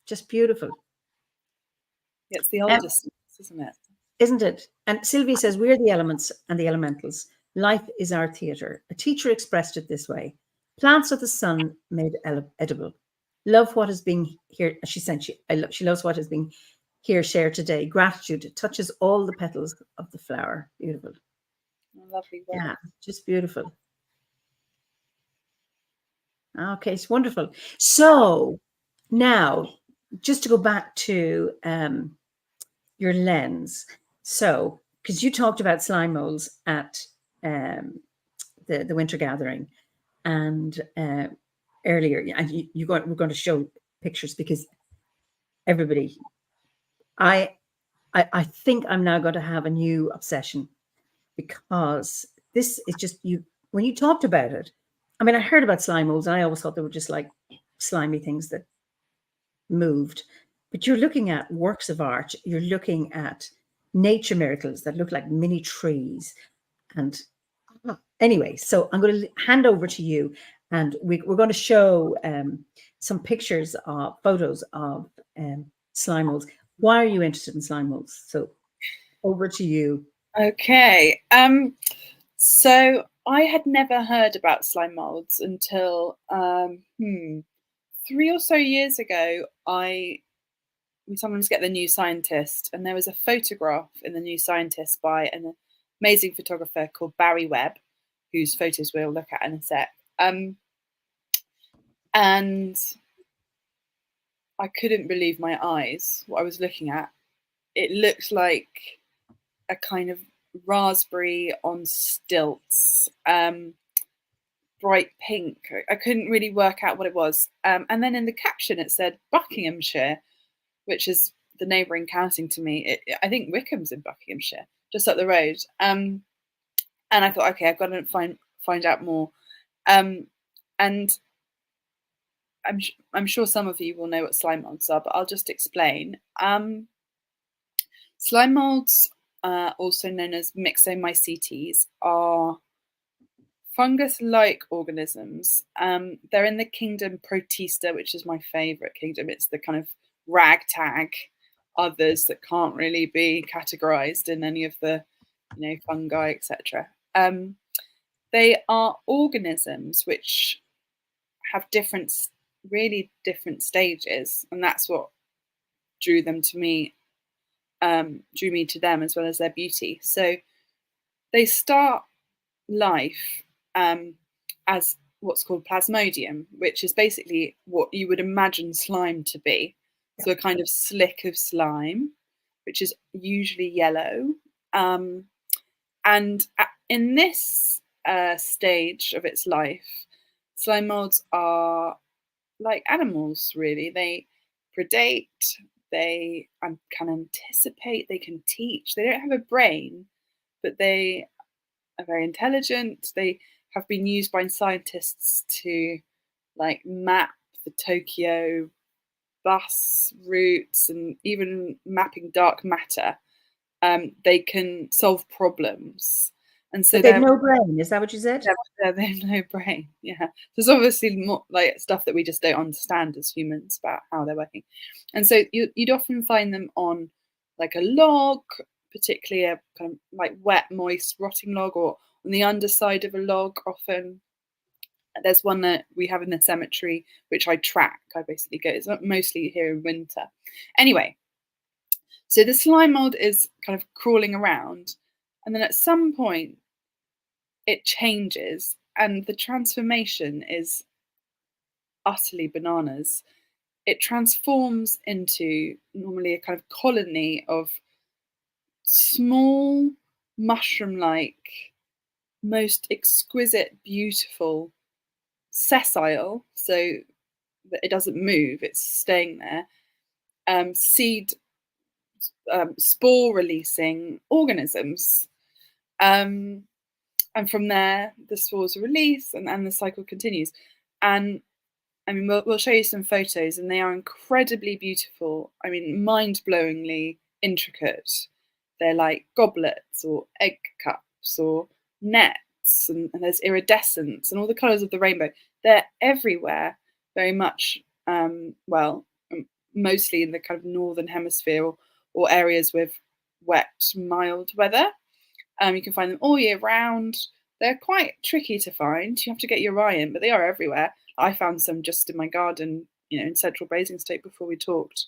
Just beautiful. It's the oldest, isn't it? Isn't it? And Sylvia says, we're the elements and the elementals. Life is our theatre. A teacher expressed it this way. Plants of the sun made edible. Love what is being here. She loves what is being here shared today. Gratitude touches all the petals of the flower. Beautiful. Lovely work. Yeah, just beautiful. Okay, it's wonderful. So now, just to go back to your lens. So, because you talked about slime molds at the winter gathering, and earlier, and we're going to show pictures, because everybody, I think I'm now going to have a new obsession, because this is just when you talked about it. I mean, I heard about slime molds, and I always thought they were just like slimy things that moved. But you're looking at works of art. You're looking at nature miracles that look like mini trees. And anyway, so I'm going to hand over to you, and we're going to show some pictures of photos of slime molds. Why are you interested in slime molds? So over to you. Okay. So I had never heard about slime molds until 3 or so years ago. Someone was getting The New Scientist, and there was a photograph in The New Scientist by an amazing photographer called Barry Webb, whose photos we'll look at in a sec. And I couldn't believe my eyes, what I was looking at. It looked like a kind of raspberry on stilts, bright pink. I couldn't really work out what it was. And then in the caption it said Buckinghamshire, which is the neighbouring county to me. I think Wickham's in Buckinghamshire, just up the road. And I thought, okay, I've got to find out more. And I'm sure some of you will know what slime molds are, but I'll just explain. Slime molds, also known as myxomycetes, are fungus-like organisms. They're in the kingdom Protista, which is my favourite kingdom. It's the kind of ragtag others that can't really be categorized in any of the fungi, etc. They are organisms which have really different stages, and that's what drew me to them, as well as their beauty. So they start life as what's called plasmodium, which is basically what you would imagine slime to be. So a kind of slick of slime, which is usually yellow. And in this stage of its life, slime molds are like animals, really. They predate, they can anticipate, they can teach. They don't have a brain, but they are very intelligent. They have been used by scientists to like map the Tokyo bus routes and even mapping dark matter. They can solve problems. And so But they've no brain. Is that what you said? yeah, they have no brain. Yeah. There's obviously more like stuff that we just don't understand as humans about how they're working. And so you'd often find them on like a log, particularly a kind of like wet, moist, rotting log, or on the underside of a log often. There's one that we have in the cemetery, which I track. I basically go, it's mostly here in winter. Anyway, so the slime mold is kind of crawling around. And then at some point, it changes. And the transformation is utterly bananas. It transforms into normally a kind of colony of small, mushroom-like, most exquisite, beautiful, sessile, so that it doesn't move, it's staying there, seed, spore-releasing organisms. And from there, the spores are released and the cycle continues. And I mean, we'll show you some photos, and they are incredibly beautiful. I mean, mind-blowingly intricate. They're like goblets or egg cups or nets, and there's iridescence and all the colours of the rainbow. They're everywhere, very much, mostly in the kind of northern hemisphere or areas with wet, mild weather. You can find them all year round. They're quite tricky to find. You have to get your eye in, but they are everywhere. I found some just in my garden, in Central Basingstoke before we talked.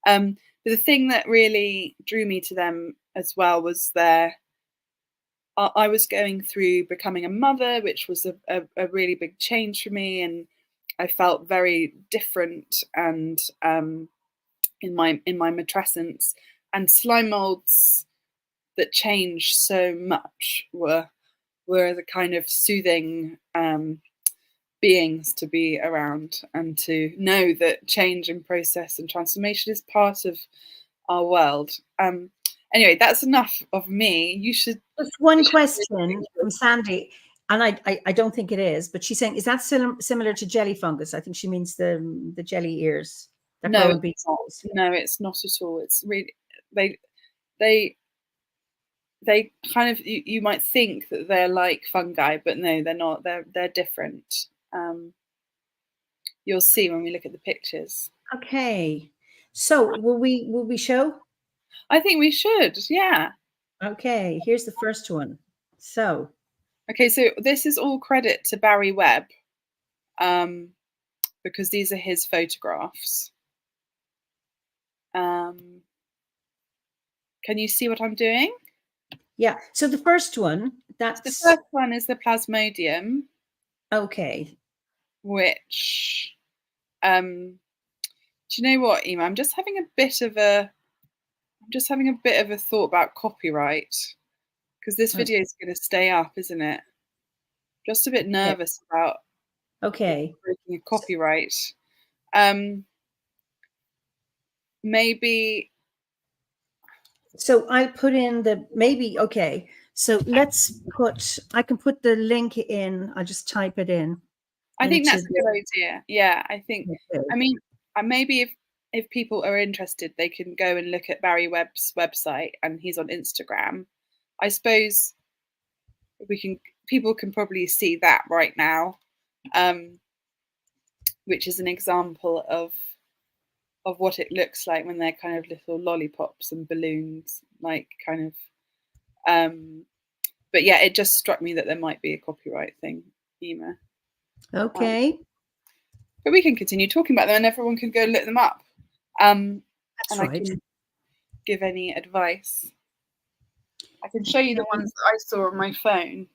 But the thing that really drew me to them as well was I was going through becoming a mother, which was a really big change for me, and I felt very different and in my matrescence, and slime molds that changed so much were the kind of soothing beings to be around, and to know that change and process and transformation is part of our world. Anyway, that's enough of me. You should. Just one question from Sandy, and I don't think it is, but she's saying, is that similar to jelly fungus? I think she means the jelly ears that grow in beets. No, it's not at all. It's really they kind of, you might think that they're like fungi, but no, they're not. They're different. You'll see when we look at the pictures. Okay, so will we show? I think we should. Yeah. Okay, here's the first one. So. Okay, so this is all credit to Barry Webb, because these are his photographs. Can you see what I'm doing? Yeah. So the first one, that's the first one is the plasmodium. Okay. Which, do you know what, Eimear? I'm just having a bit of a thought about copyright, because this video is going to stay up, isn't it? Just a bit nervous about breaking a copyright. Maybe. So I put in okay. So I can put the link in. I'll just type it in. I think that's a good idea. Yeah, I think. Okay. I mean, maybe if people are interested, they can go and look at Barry Webb's website, and he's on Instagram. I suppose people can probably see that right now, which is an example of what it looks like when they're kind of little lollipops and balloons, like kind of. But yeah, it just struck me that there might be a copyright thing, Eimear. Okay. But we can continue talking about them, and everyone can go look them up. And right. I can give any advice. I can show you the ones that I saw on my phone.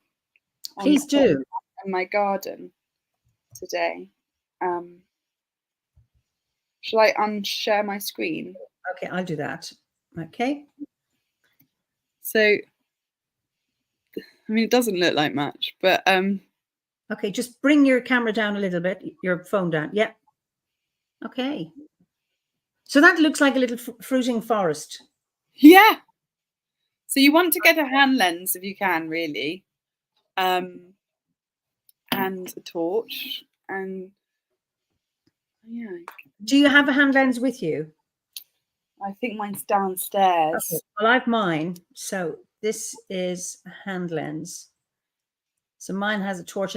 Please do. In my garden. today. Shall I unshare my screen? Okay, I'll do that. Okay. So, I mean, it doesn't look like much, but okay, just bring your camera down a little bit, your phone down. Yeah. Okay. So that looks like a little fruiting forest. Yeah. So you want to get a hand lens if you can, really, and a torch, and yeah. Do you have a hand lens with you? I think mine's downstairs. Okay. Well, I have mine. So this is a hand lens. So mine has a torch.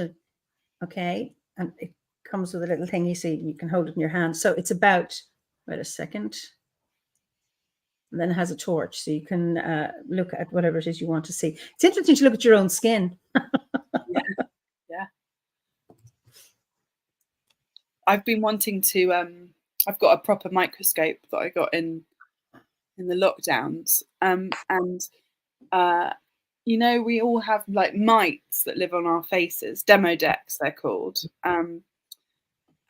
Okay, and it comes with a little thing. You see, you can hold it in your hand. So it's about. Wait a second. And then it has a torch, so you can look at whatever it is you want to see. It's interesting to look at your own skin. Yeah. I've been wanting to. I've got a proper microscope that I got in the lockdowns, and you know, we all have like mites that live on our faces. Demodex, they're called.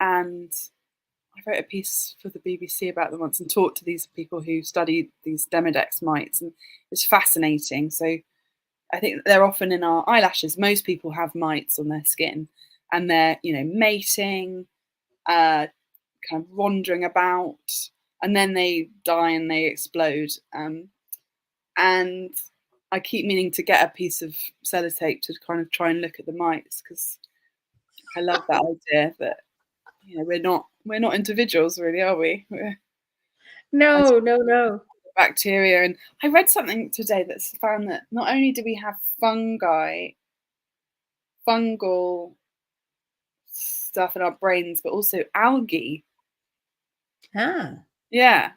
And I wrote a piece for the BBC about them once and talked to these people who study these Demodex mites, and it's fascinating. So I think they're often in our eyelashes. Most people have mites on their skin, and they're, you know, mating, kind of wandering about, and then they die and they explode. And I keep meaning to get a piece of sellotape to kind of try and look at the mites, because I love that idea that, you know, we're not individuals, really, are we? No. Bacteria. And I read something today that's found that not only do we have fungal stuff in our brains, but also algae. Ah. Yeah.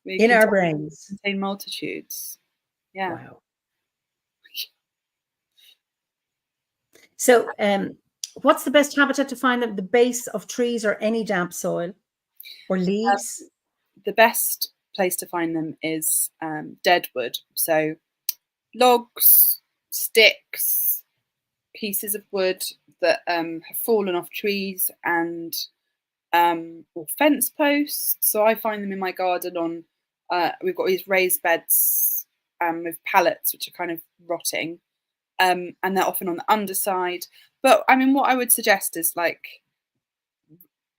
In our brains. Contain multitudes. Yeah. Wow. So what's the best habitat to find them? The base of trees or any damp soil or leaves? The best place to find them is dead wood. So logs, sticks, pieces of wood that have fallen off trees, and or fence posts. So I find them in my garden on, we've got these raised beds with pallets which are kind of rotting, and they're often on the underside. But I mean, what I would suggest is like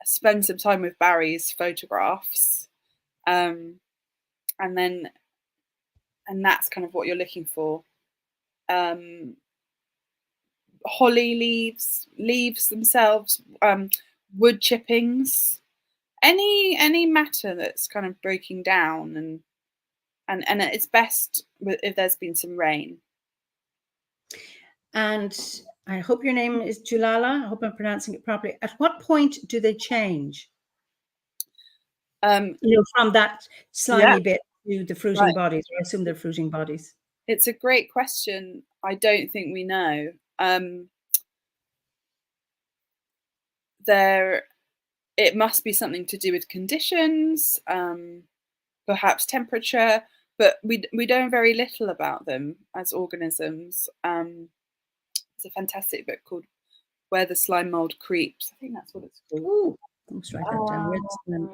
spend some time with Barry's photographs, and that's kind of what you're looking for. Holly leaves themselves, wood chippings, any matter that's kind of breaking down, and it's best if there's been some rain. And I hope your name is Julala. I hope I'm pronouncing it properly. At what point do they change? You know, from that slimy bit to the fruiting bodies. I assume they're fruiting bodies. It's a great question. I don't think we know. It must be something to do with conditions, perhaps temperature, but we know very little about them as organisms. There's a fantastic book called Where the Slime Mold Creeps. I think that's what it's called. Ooh, let's write that down.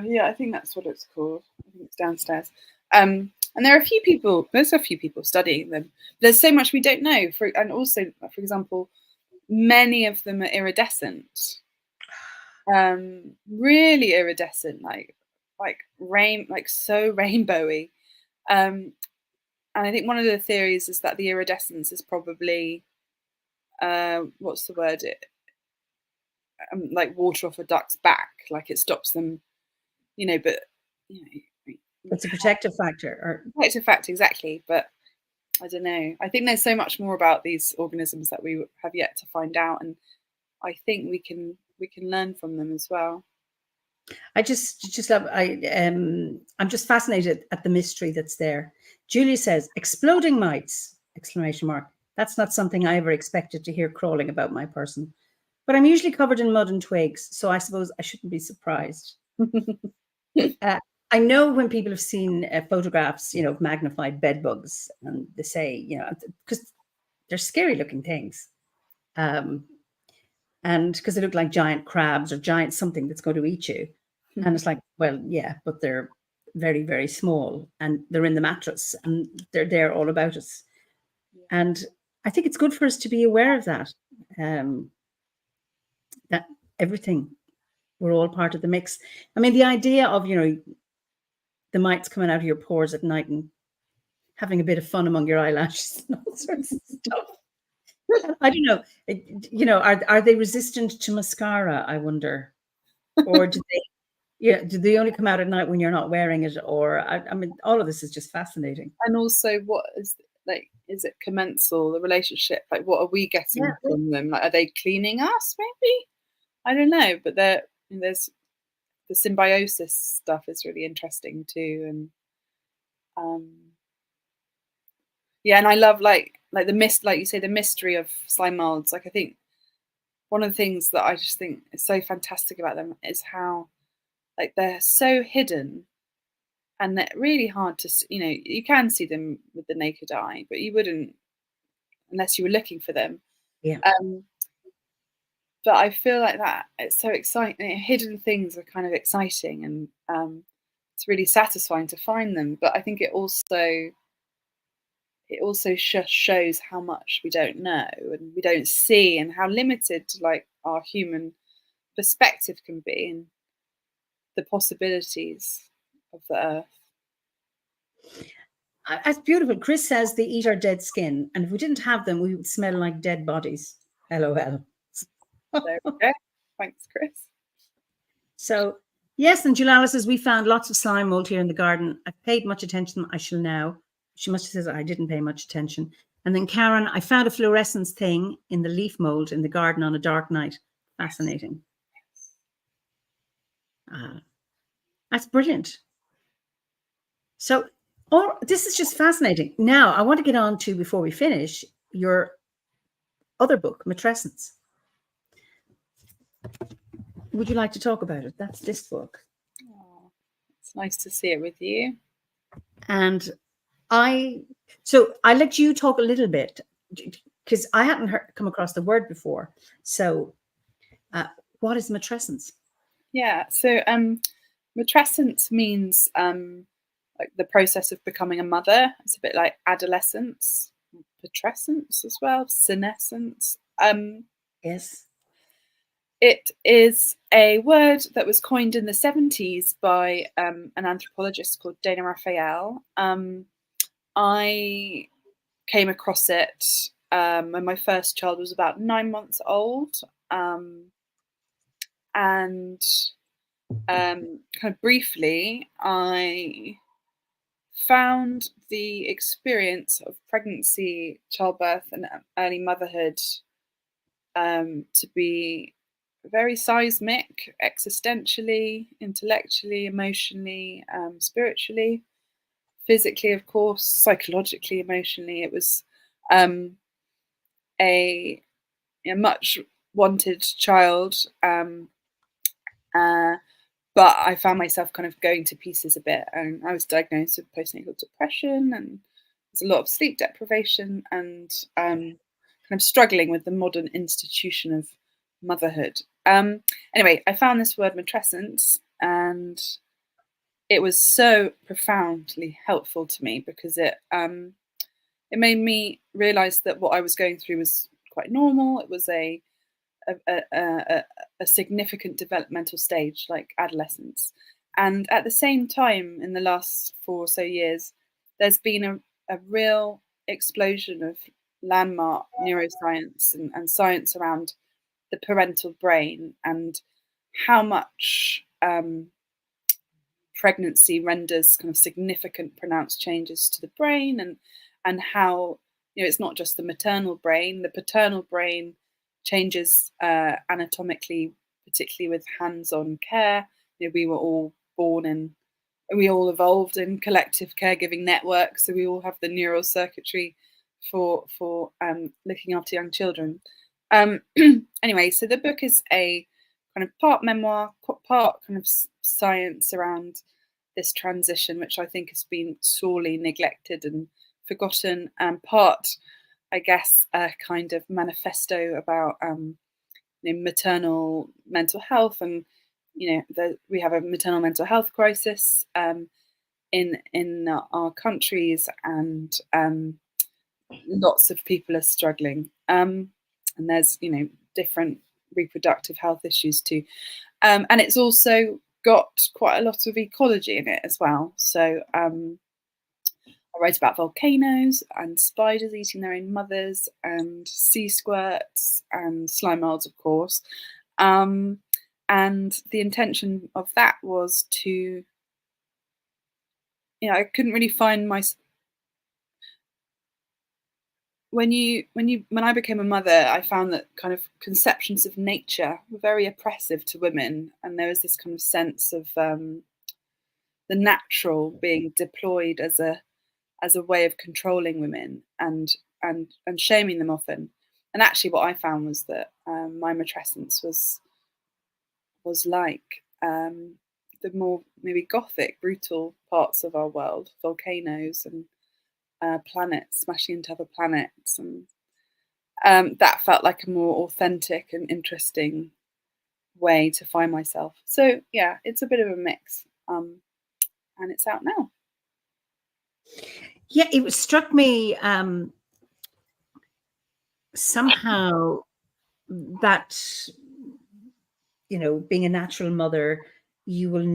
Yeah, I think that's what it's called. I think it's downstairs. And there's a few people studying them. There's so much we don't know. And also, for example, many of them are iridescent. Really iridescent, like so rainbowy. And I think one of the theories is that the iridescence is probably what's the word? Like water off a duck's back, like it stops them, you know. But you know, it's a protective factor. Protective factor, exactly. But I don't know. I think there's so much more about these organisms that we have yet to find out, and I think we can learn from them as well. I just love. I'm just fascinated at the mystery that's there. Julie says, "Exploding mites!" Exclamation mark. That's not something I ever expected to hear crawling about my person, but I'm usually covered in mud and twigs, so I suppose I shouldn't be surprised. I know when people have seen photographs, you know, of magnified bed bugs, and they say, you know, because they're scary looking things. and because they look like giant crabs or giant something that's going to eat you. And it's like, well, yeah, but they're very, very small, and they're in the mattress, and they're there all about us. And I think it's good for us to be aware of that, that everything, we're all part of the mix. I mean, the idea of, the mites coming out of your pores at night and having a bit of fun among your eyelashes and all sorts of stuff. I don't know. Are they resistant to mascara, I wonder? Or do they only come out at night when you're not wearing it? Or, I mean, all of this is just fascinating. And also, what is, like, is it commensal, the relationship? Like, what are we getting from them? Like, are they cleaning us, maybe? I don't know. But there's the symbiosis stuff is really interesting too. And yeah, and I love like like you say, the mystery of slime molds. Like, I think one of the things that I just think is so fantastic about them is how, like, they're so hidden, and they're really hard to, you can see them with the naked eye, but you wouldn't unless you were looking for them. Yeah. But I feel like that it's so exciting. Hidden things are kind of exciting, and it's really satisfying to find them. But I think it also just shows how much we don't know and we don't see, and how limited like our human perspective can be, and the possibilities of the earth. That's beautiful. Chris says they eat our dead skin, and if we didn't have them, we would smell like dead bodies. LOL. There we go. Thanks, Chris. So, yes, and Julala says, we found lots of slime mold here in the garden. I've paid much attention. I shall now. She must have said I didn't pay much attention. And then Karen, I found a fluorescence thing in the leaf mold in the garden on a dark night. Fascinating. That's brilliant. So, this is just fascinating. Now, I want to get on to, before we finish, your other book, Matrescence. Would you like to talk about it? That's this book. Oh, it's nice to see it with you. And I let you talk a little bit, because I hadn't come across the word before. So what is matrescence? Yeah, so matrescence means like the process of becoming a mother. It's a bit like adolescence, putrescence as well, senescence. Yes. It is a word that was coined in the 70s by an anthropologist called Dana Raphael. I came across it when my first child was about 9 months old. And kind of briefly, I found the experience of pregnancy, childbirth, and early motherhood to be very seismic, existentially, intellectually, emotionally, spiritually, physically, of course, psychologically, emotionally. It was a much wanted child, but I found myself kind of going to pieces a bit, and I was diagnosed with postnatal depression, and there's a lot of sleep deprivation, and kind of struggling with the modern institution of motherhood. Anyway, I found this word matrescence, and it was so profoundly helpful to me because it made me realize that what I was going through was quite normal. It was a significant developmental stage like adolescence, and at the same time, in the last 4 or so years, there's been a real explosion of landmark neuroscience and science around the parental brain, and how much pregnancy renders kind of significant pronounced changes to the brain, and how it's not just the maternal brain, the paternal brain changes anatomically, particularly with hands-on care. We were all we all evolved in collective caregiving networks, so we all have the neural circuitry for looking after young children. Anyway, so the book is a kind of part memoir, part kind of science around this transition, which I think has been sorely neglected and forgotten, and part, I guess, a kind of manifesto about maternal mental health, and we have a maternal mental health crisis in our countries, and lots of people are struggling, and there's different reproductive health issues too, and it's also got quite a lot of ecology in it as well. So I write about volcanoes and spiders eating their own mothers, and sea squirts and slime moulds, of course. And the intention of that was to, I couldn't really find my when I became a mother, I found that kind of conceptions of nature were very oppressive to women, and there was this kind of sense of the natural being deployed as a way of controlling women and shaming them often. And actually, what I found was that my matrescence was like the more maybe gothic, brutal parts of our world, volcanoes and planets smashing into other planets, and that felt like a more authentic and interesting way to find myself. So yeah, it's a bit of a mix, and it's out now. Yeah, it struck me somehow that, being a natural mother, you will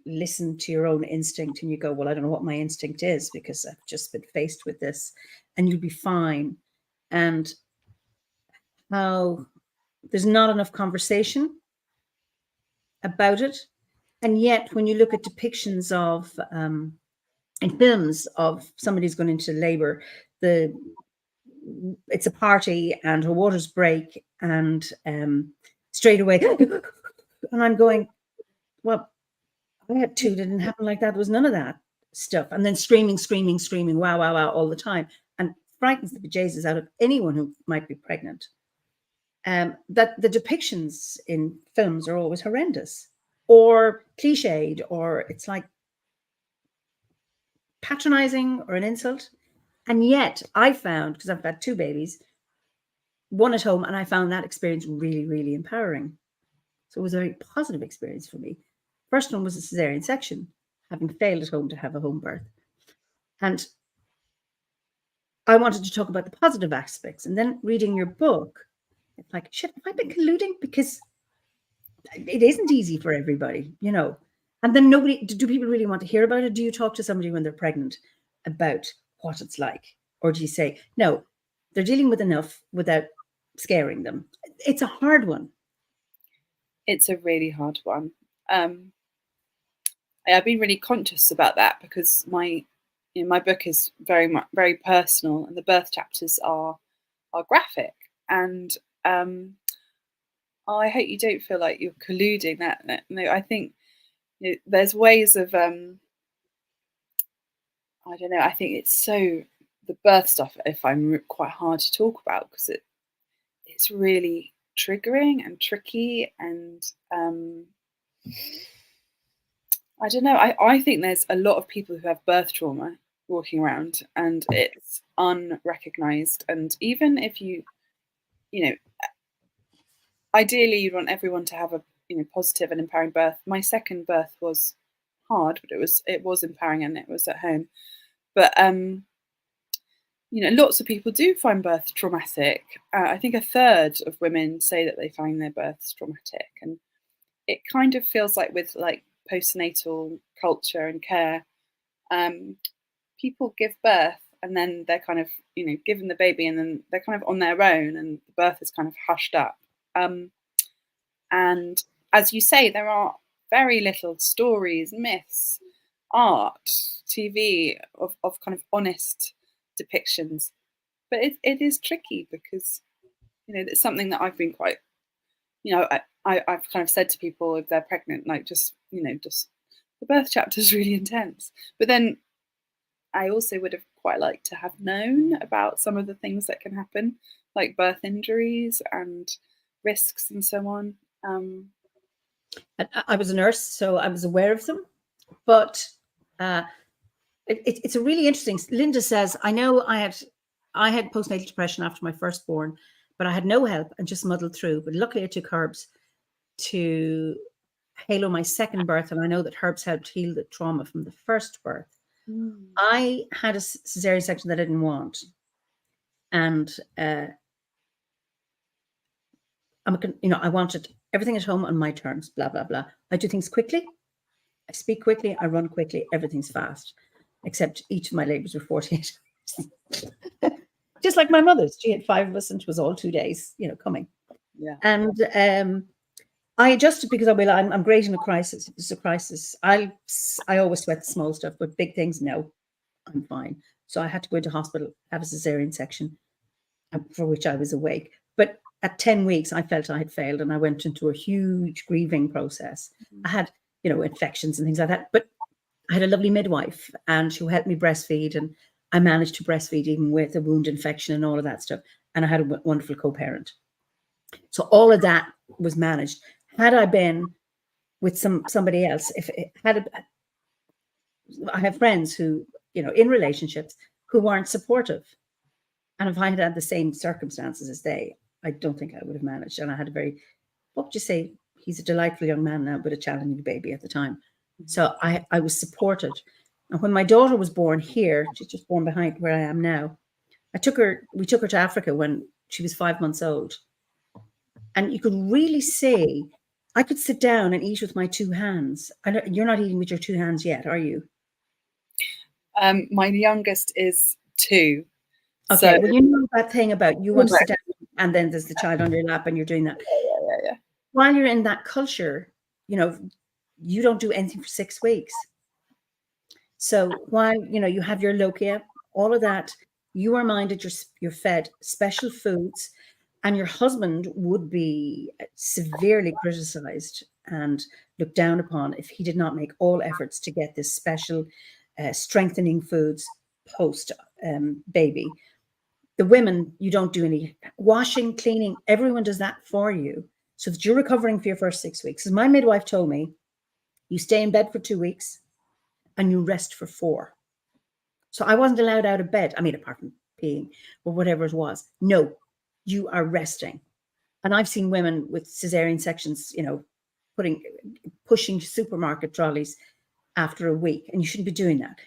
listen to your own instinct, and you go, well, I don't know what my instinct is because I've just been faced with this, and you'll be fine. And how there's not enough conversation about it. And yet, when you look at depictions of in films of somebody's going into labor, it's a party and her waters break, and straight away, and I'm going, well, I had two, didn't happen like that. There was none of that stuff. And then screaming, wow, wow, wow, all the time, and frightens the bejesus out of anyone who might be pregnant. That the depictions in films are always horrendous or cliched, or it's like patronizing or an insult. And yet I found, because I've got two babies, one at home, and I found that experience really, really empowering. So it was a very positive experience for me. First one was a cesarean section, having failed at home to have a home birth. And I wanted to talk about the positive aspects. And then reading your book, it's like, shit, have I been colluding? Because it isn't easy for everybody, And then do people really want to hear about it? Do you talk to somebody when they're pregnant about what it's like? Or do you say, no, they're dealing with enough without scaring them? It's a hard one. It's a really hard one. I've been really conscious about that because my book is very personal, and the birth chapters are graphic. And I hope you don't feel like you're colluding. That no, I think there's ways of I don't know. I think it's the birth stuff, if I'm quite hard to talk about, because it's really triggering and tricky, and I don't know. I think there's a lot of people who have birth trauma walking around, and it's unrecognized. And even if ideally you'd want everyone to have a positive and empowering birth. My second birth was hard, but it was empowering, and it was at home. But lots of people do find birth traumatic. I think a third of women say that they find their births traumatic, and it kind of feels like with postnatal culture and care, people give birth and then they're kind of given the baby, and then they're kind of on their own, and the birth is kind of hushed up. And as you say, there are very little stories, myths, art, TV of kind of honest depictions. But it is tricky because it's something that I've been quite I've kind of said to people if they're pregnant, like just the birth chapter is really intense. But then I also would have quite liked to have known about some of the things that can happen, like birth injuries and risks and so on. I was a nurse, so I was aware of them, but it's a really interesting. Linda says, I know I had I had postnatal depression after my firstborn, but I had no help and just muddled through. But luckily I took herbs to halo my second birth, and I know that herbs helped heal the trauma from the first birth. I had a cesarean section that I didn't want, and I wanted everything at home on my terms. Blah blah blah. I do things quickly. I speak quickly. I run quickly. Everything's fast, except each of my labours were 48 hours. Just like my mother's. She had 5 of us, and it was all 2 days, coming. Yeah. And I adjusted because I'm great in a crisis. If it's a crisis, I always sweat the small stuff, but big things, no, I'm fine. So I had to go into hospital, have a cesarean section, for which I was awake. But at 10 weeks, I felt I had failed, and I went into a huge grieving process. I had, infections and things like that. But I had a lovely midwife, and she helped me breastfeed, and I managed to breastfeed even with a wound infection and all of that stuff. And I had a wonderful co-parent. So all of that was managed. Had I been with somebody else, I have friends who, in relationships who weren't supportive. And if I had had the same circumstances as they, I don't think I would have managed. And I had what would you say? He's a delightful young man now, but a challenging baby at the time. So I was supported. And when my daughter was born here, she's just born behind where I am now, we took her to Africa when she was 5 months old. And you could really see, I could sit down and eat with my 2 hands. You're not eating with your 2 hands yet, are you? My youngest is 2. Okay, well, you know that thing about you want to sit down and then there's the child on your lap and you're doing that. Yeah. While you're in that culture, you don't do anything for 6 weeks. So while, you have your lochia, all of that, you are minded, you're fed special foods, and your husband would be severely criticized and looked down upon if he did not make all efforts to get this special strengthening foods post baby. The women, you don't do any washing, cleaning. Everyone does that for you so that you're recovering for your first 6 weeks. As my midwife told me, you stay in bed for 2 weeks and you rest for 4. So I wasn't allowed out of bed. I mean, apart from peeing or whatever it was. No, you are resting. And I've seen women with cesarean sections, pushing supermarket trolleys after a week. And you shouldn't be doing that.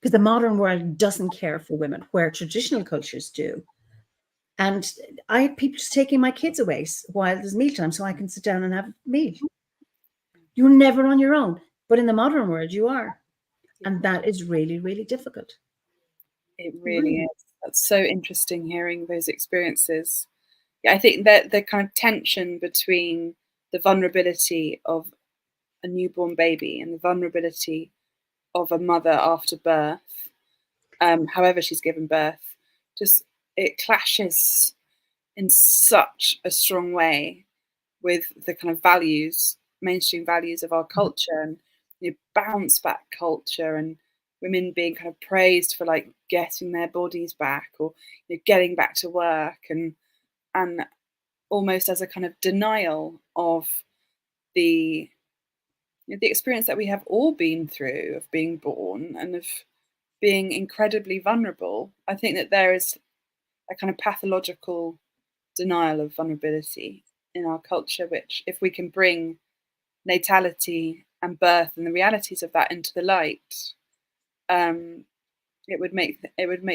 Because the modern world doesn't care for women, where traditional cultures do. And I had people just taking my kids away while there's mealtime so I can sit down and have a meal. You're never on your own. But in the modern world, you are. And that is really, really difficult. It really is. That's so interesting hearing those experiences. Yeah, I think that the kind of tension between the vulnerability of a newborn baby and the vulnerability of a mother after birth, however she's given birth, just it clashes in such a strong way with the kind of values, mainstream values of our culture, and bounce back culture, and women being kind of praised for like getting their bodies back, or getting back to work, and almost as a kind of denial of the experience that we have all been through of being born and of being incredibly vulnerable. I think that there is a kind of pathological denial of vulnerability in our culture, which if we can bring natality and birth and the realities of that into the light, it would make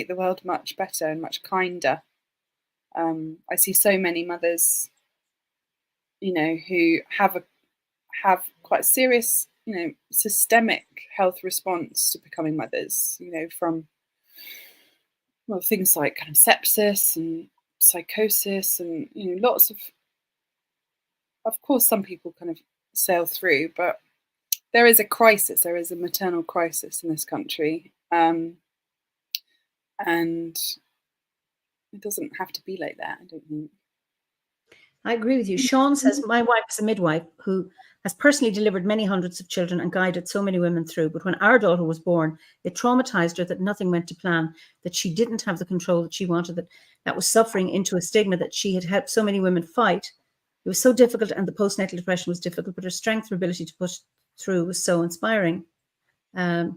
the world much better and much kinder. I see so many mothers, who have quite a serious, systemic health response to becoming mothers. From things like kind of sepsis and psychosis, and lots of course, some people kind of sail through, but there is a crisis. There is a maternal crisis in this country, and it doesn't have to be like that, I don't think. I agree with you. Sean says, my wife is a midwife who has personally delivered many hundreds of children and guided so many women through. But when our daughter was born, it traumatized her that nothing went to plan, that she didn't have the control that she wanted, that was suffering into a stigma that she had helped so many women fight. It was so difficult, and the postnatal depression was difficult, but her strength, her ability to push through was so inspiring. And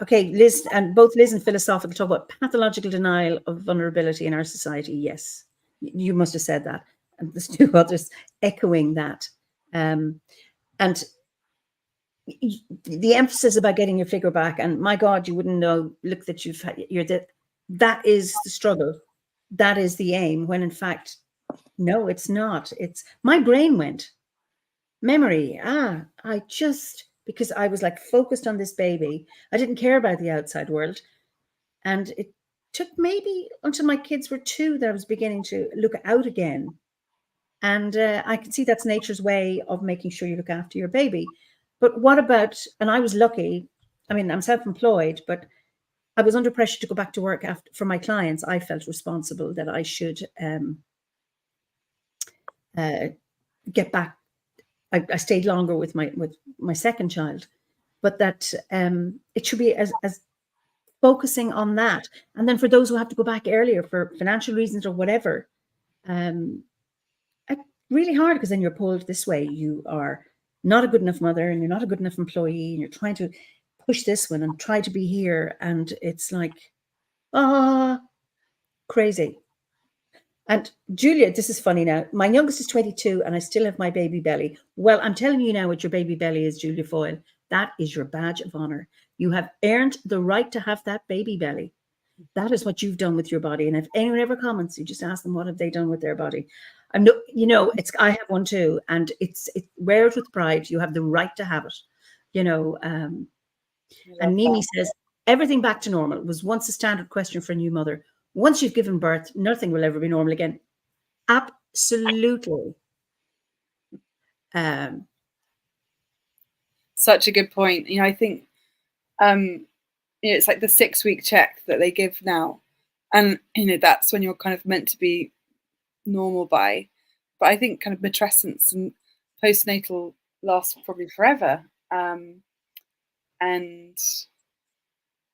Okay, Liz, and both Liz and Philosophical talk about pathological denial of vulnerability in our society. Yes, you must have said that. And there's two others echoing that. And the emphasis about getting your figure back, and my God, you wouldn't know, look, that that is the struggle. That is the aim, when in fact, no, it's not. It's my brain went. Memory. Because I was like focused on this baby. I didn't care about the outside world. And it took maybe until my kids were 2 that I was beginning to look out again. And I can see that's nature's way of making sure you look after your baby. But what about, and I was lucky, I mean, I'm self-employed, but I was under pressure to go back to work for my clients. I felt responsible that I should get back. I stayed longer with my second child, but that it should be as focusing on that. And then for those who have to go back earlier for financial reasons or whatever, really hard, because then you're pulled this way. You are not a good enough mother, and you're not a good enough employee, and you're trying to push this one and try to be here. And it's like, crazy. And Julia, this is funny now. My youngest is 22 and I still have my baby belly. Well, I'm telling you now what your baby belly is, Julia Foyle. That is your badge of honor. You have earned the right to have that baby belly. That is what you've done with your body. And if anyone ever comments, you just ask them, what have they done with their body? I have one too. And wear it with pride. You have the right to have it, and Nimi says, everything back to normal was once a standard question for a new mother. Once you've given birth, nothing will ever be normal again. Absolutely. Such a good point. I think it's like the 6-week check that they give now, and that's when you're kind of meant to be normal by. But I think kind of matrescence and postnatal lasts probably forever. And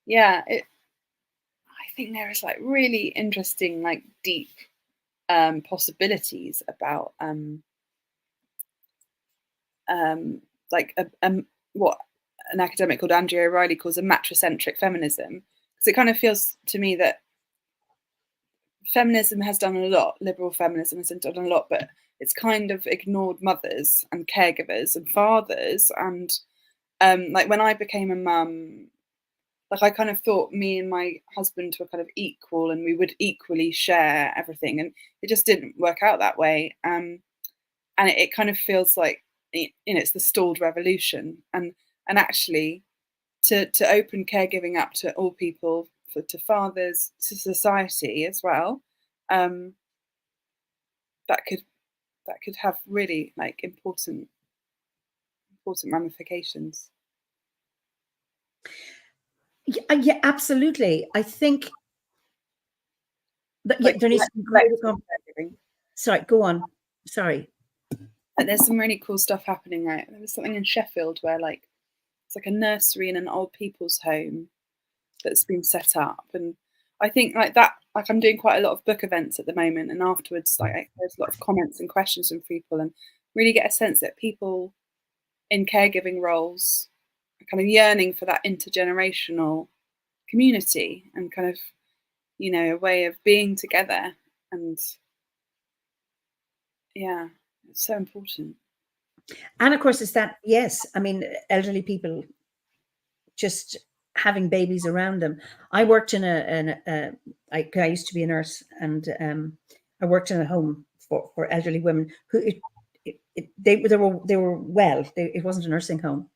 yeah, I think there is like really interesting, like deep possibilities about like what an academic called Andrea O'Reilly calls a matricentric feminism, because it kind of feels to me that feminism has done a lot, liberal feminism has done a lot, but it's kind of ignored mothers and caregivers and fathers. And like when I became a mum, like I kind of thought me and my husband were kind of equal and we would equally share everything, and it just didn't work out that way. And it kind of feels like it's the stalled revolution, and actually to open caregiving up to all people, to fathers, to society as well, that could have really like important ramifications. Yeah, absolutely. I think that there needs to be greater caregiving. Sorry, go on. Sorry. And there's some really cool stuff happening, right? There was something in Sheffield where like it's like a nursery in an old people's home that's been set up, and I think like that, like I'm doing quite a lot of book events at the moment, and afterwards like there's a lot of comments and questions from people, and really get a sense that people in caregiving roles are kind of yearning for that intergenerational community and kind of a way of being together. And yeah, it's so important. And of course, it's that, yes, I mean, elderly people just having babies around them. I worked in I used to be a nurse, and I worked in a home for elderly women who they were well. It wasn't a nursing home,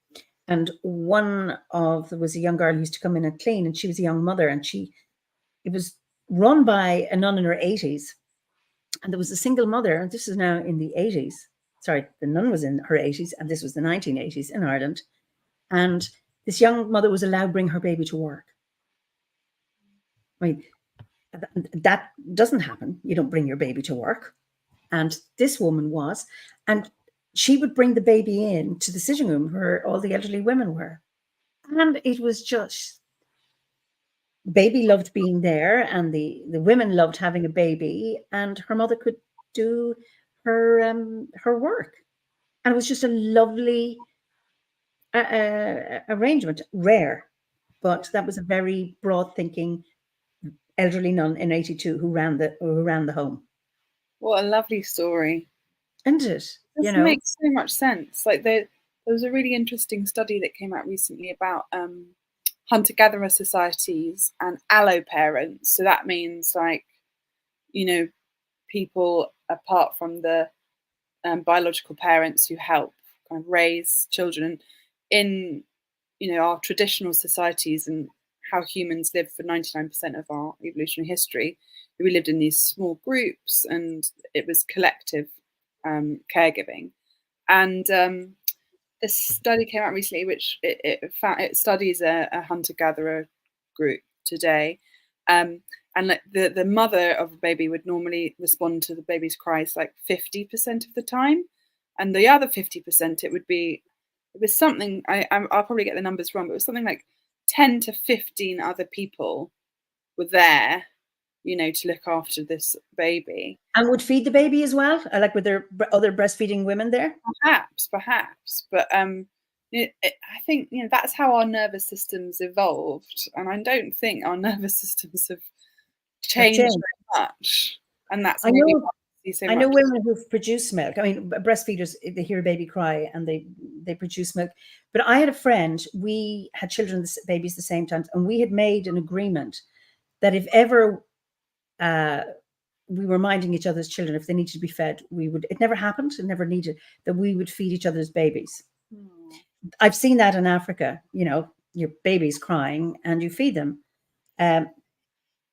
and there was a young girl who used to come in and clean, and she was a young mother, and it was run by a nun in her 80s, and there was a single mother, and this is now in the 80s. Sorry, the nun was in her 80s, and this was the 1980s in Ireland, and this young mother was allowed to bring her baby to work. I mean, that doesn't happen. You don't bring your baby to work. And this woman was, and she would bring the baby in to the sitting room where all the elderly women were. And it was just, baby loved being there, and the women loved having a baby, and her mother could do her work. And it was just a lovely arrangement. Rare, but that was a very broad thinking elderly nun in 82 who ran the home. What a lovely story. Isn't it? This makes so much sense. Like there was a really interesting study that came out recently about hunter-gatherer societies and allo parents. So that means like, people apart from the biological parents who help kind of raise children in, our traditional societies and how humans lived for 99% of our evolutionary history. We lived in these small groups and it was collective caregiving. And this study came out recently, which it studies a hunter-gatherer group today. And like the mother of a baby would normally respond to the baby's cries like 50% of the time. And the other 50%, it was something, I'll probably get the numbers wrong, but it was something like 10 to 15 other people were there, to look after this baby. And would feed the baby as well? Like, were there other breastfeeding women there? Perhaps. But I think, that's how our nervous systems evolved. And I don't think our nervous systems have changed very much. And that's I know women who've produced milk. I mean, breastfeeders, they hear a baby cry and they produce milk. But I had a friend, we had babies at the same time, and we had made an agreement that if ever we were minding each other's children, if they needed to be fed, it never happened, it never needed, that we would feed each other's babies. I've seen that in Africa, your baby's crying and you feed them.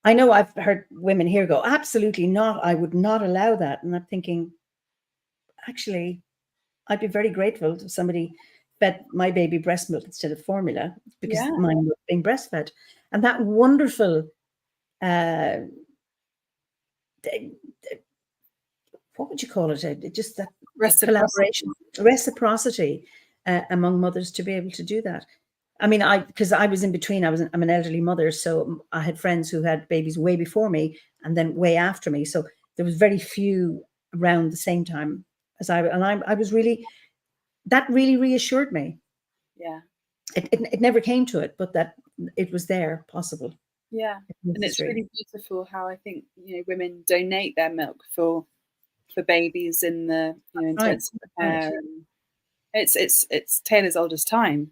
I know I've heard women here go, absolutely not, I would not allow that. And I'm thinking, actually, I'd be very grateful if somebody fed my baby breast milk instead of formula, because mine was being breastfed. And that wonderful, what would you call it? Just that collaboration, reciprocity among mothers to be able to do that. I mean, because I was in between. I'm an elderly mother, so I had friends who had babies way before me and then way after me. So there was very few around the same time as I was really, that really reassured me. Yeah. It never came to it, but that it was there, possible. Yeah. And it's really beautiful how I think, women donate their milk for babies in the intensive care. Right. It's tale as old as time.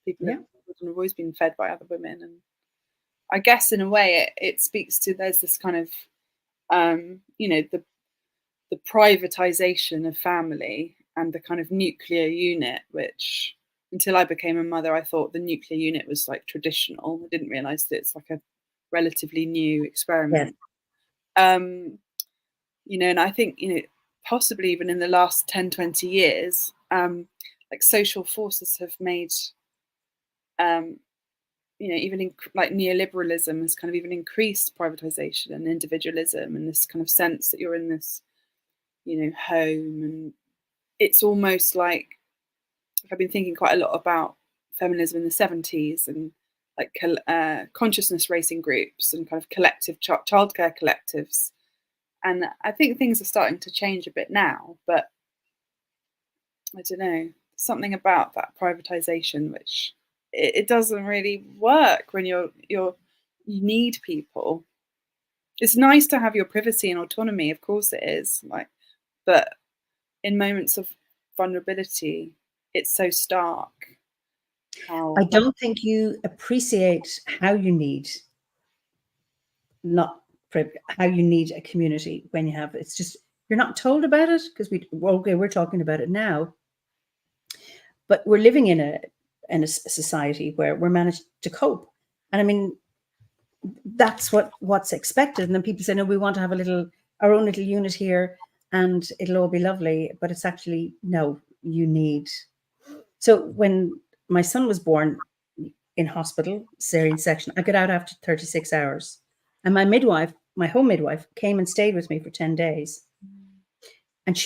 People have always been fed by other women, and I guess in a way it speaks to, there's this kind of the privatization of family and the kind of nuclear unit, which until I became a mother I thought the nuclear unit was like traditional. I didn't realize that it's like a relatively new experiment. And I think possibly even in the last 10-20 years like social forces have made even like neoliberalism has kind of even increased privatization and individualism and this kind of sense that you're in this home. And it's almost like I've been thinking quite a lot about feminism in the 70s and like consciousness raising groups and kind of collective childcare collectives. And I think things are starting to change a bit now, but I don't know, something about that privatization which it doesn't really work when you need people. It's nice to have your privacy and autonomy, of course it is, but in moments of vulnerability it's so stark. I don't think you appreciate how you need a community when you have it. It's just you're not told about it because we're talking about it now, but we're living in a society where we're managed to cope. And I mean, that's what's expected. And then people say, no, we want to have our own little unit here and it'll all be lovely. But it's actually, no, you need. So when my son was born in hospital, cesarean section, I got out after 36 hours. And my home midwife came and stayed with me for 10 days. And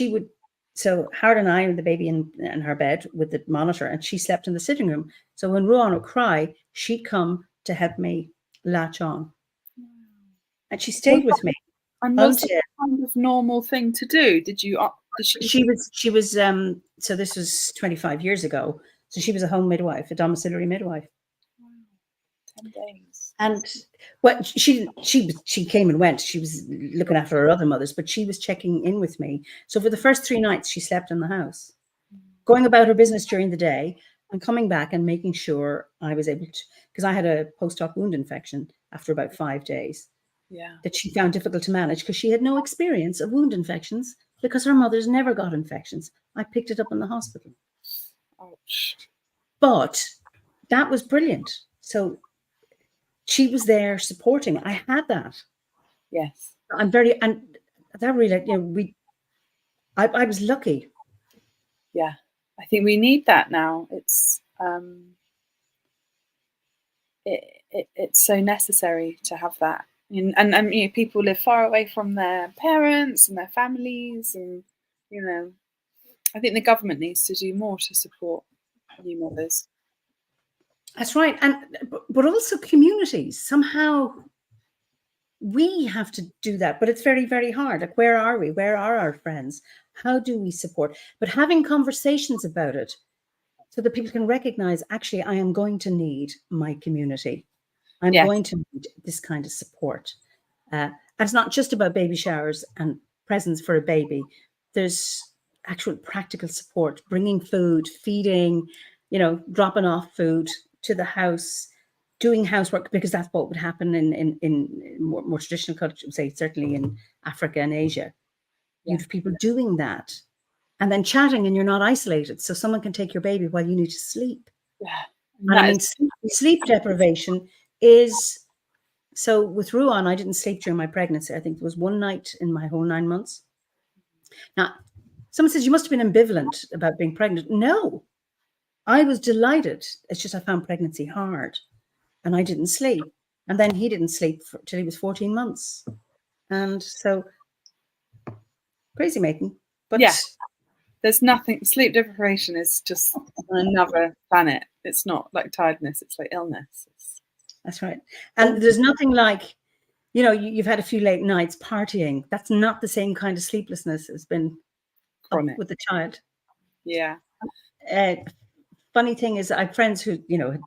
so Howard and I and the baby in her bed with the monitor, and she slept in the sitting room. So when Ruan would cry, she'd come to help me latch on. And she stayed with me. And was it a kind of normal thing to do? She was so this was 25 years ago. So she was a home midwife, a domiciliary midwife. 10 days. And well, she came and went. She was looking after her other mothers, but she was checking in with me. So for the first 3 nights, she slept in the house, going about her business during the day and coming back and making sure I was able to, because I had a post-op wound infection after about 5 days that she found difficult to manage because she had no experience of wound infections because her mothers never got infections. I picked it up in the hospital. Ouch. But that was brilliant. So she was there supporting. I had that. Yes. And that really, I was lucky. Yeah. I think we need that now. It's it's so necessary to have that. And people live far away from their parents and their families, and I think the government needs to do more to support new mothers. That's right. But also communities. Somehow we have to do that, but it's very, very hard. Like, where are we? Where are our friends? How do we support? But having conversations about it so that people can recognize, actually, I am going to need my community. I'm going to need this kind of support. And it's not just about baby showers and presents for a baby. There's actual practical support, bringing food, feeding, dropping off food to the house, doing housework, because that's what would happen in more traditional cultures, say certainly in Africa and Asia. You'd have people doing that and then chatting, and you're not isolated. So someone can take your baby while you need to sleep. Yeah. And I mean, sleep deprivation is, so with Ruan, I didn't sleep during my pregnancy. I think there was one night in my whole 9 months. Now, someone says you must have been ambivalent about being pregnant. No, I was delighted. It's just I found pregnancy hard and I didn't sleep. And then he didn't sleep till he was 14 months. And so crazy making. But there's nothing, sleep deprivation is just another planet. It's not like tiredness, it's like illness. That's right. And there's nothing like, you've had a few late nights partying. That's not the same kind of sleeplessness as been chronic with the child. Yeah. Funny thing is, I have friends who, had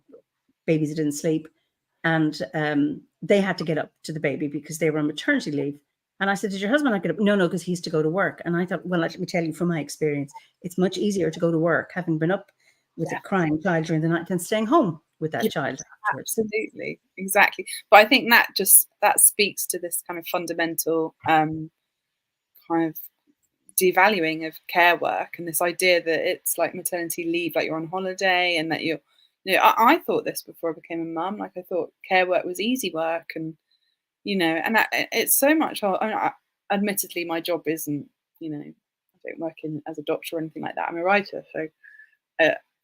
babies that didn't sleep, and they had to get up to the baby because they were on maternity leave. And I said, did your husband not get up? No, because he's to go to work. And I thought, well, let me tell you from my experience, it's much easier to go to work having been up with a crying child during the night than staying home with that child afterwards. Absolutely, exactly. But I think that speaks to this kind of fundamental kind of devaluing of care work, and this idea that it's like maternity leave, like you're on holiday, and that I thought this before I became a mum. Like, I thought care work was easy work, and it's so much. Admittedly, my job isn't. I don't work as a doctor or anything like that. I'm a writer, so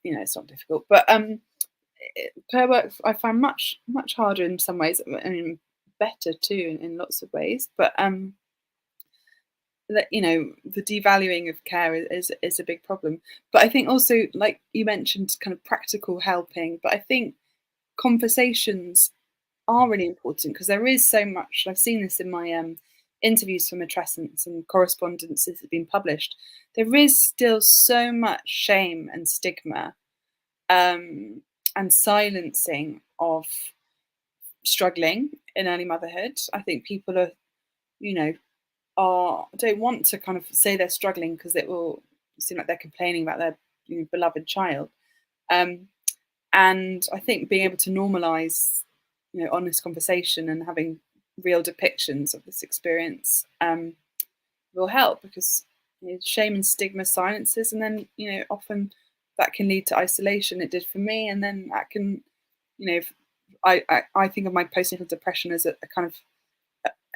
it's not difficult. But care work I find much harder in some ways. I mean, better too in lots of ways. But that the devaluing of care is a big problem. But I think also, like you mentioned, kind of practical helping. But I think conversations are really important, because there is so much. I've seen this in my interviews for matrescence and correspondences that have been published. There is still so much shame and stigma and silencing of struggling in early motherhood. I think people are, don't want to kind of say they're struggling because it will seem like they're complaining about their beloved child. And I think being able to normalize, honest conversation and having real depictions of this experience will help, because shame and stigma silences, and then often that can lead to isolation. It did for me, and then that can, I think of my postnatal depression as a kind of,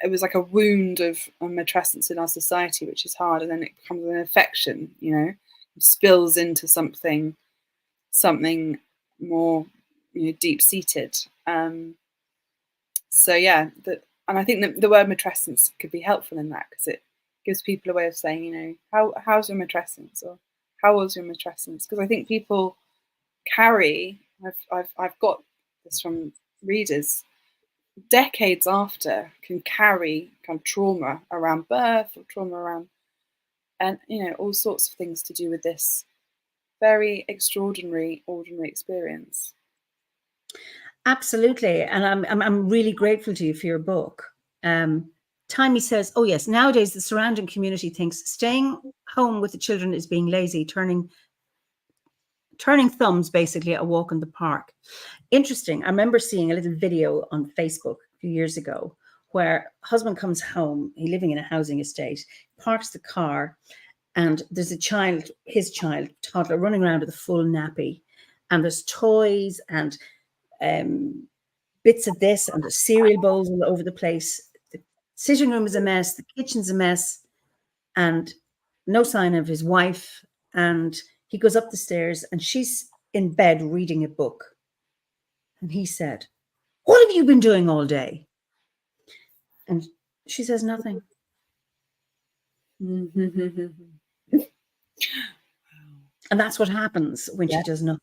it was like a wound of matrescence in our society, which is hard, and then it becomes an infection, it spills into something more, deep-seated. So yeah, and I think that the word matrescence could be helpful in that, because it gives people a way of saying, how's your matrescence, or how was your matrescence? Because I think people carry, I've got this from readers, decades after, can carry kind of trauma around birth, or trauma around, and all sorts of things to do with this very ordinary experience. Absolutely. And I'm really grateful to you for your book. Timey says, oh yes, nowadays the surrounding community thinks staying home with the children is being lazy, turning thumbs basically at a walk in the park. Interesting. I remember seeing a little video on Facebook a few years ago where husband comes home, he's living in a housing estate, parks the car, and there's a child, his child, toddler, running around with a full nappy, and there's toys and bits of this and the cereal bowls all over the place. The sitting room is a mess, the kitchen's a mess, and no sign of his wife. And he goes up the stairs and she's in bed reading a book. And he said, what have you been doing all day? And she says, nothing. And that's what happens when she does nothing.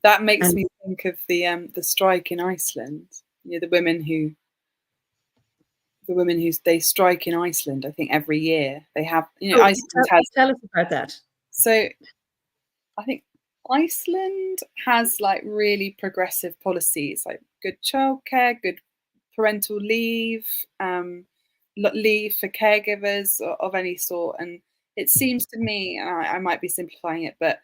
That makes me think of the strike in Iceland. You know, the women who they strike in Iceland. I think every year they have. You know, Iceland has. Tell us about that. So, I think Iceland has like really progressive policies, like good childcare, good parental leave, leave for caregivers of any sort. And it seems to me, and I might be simplifying it, but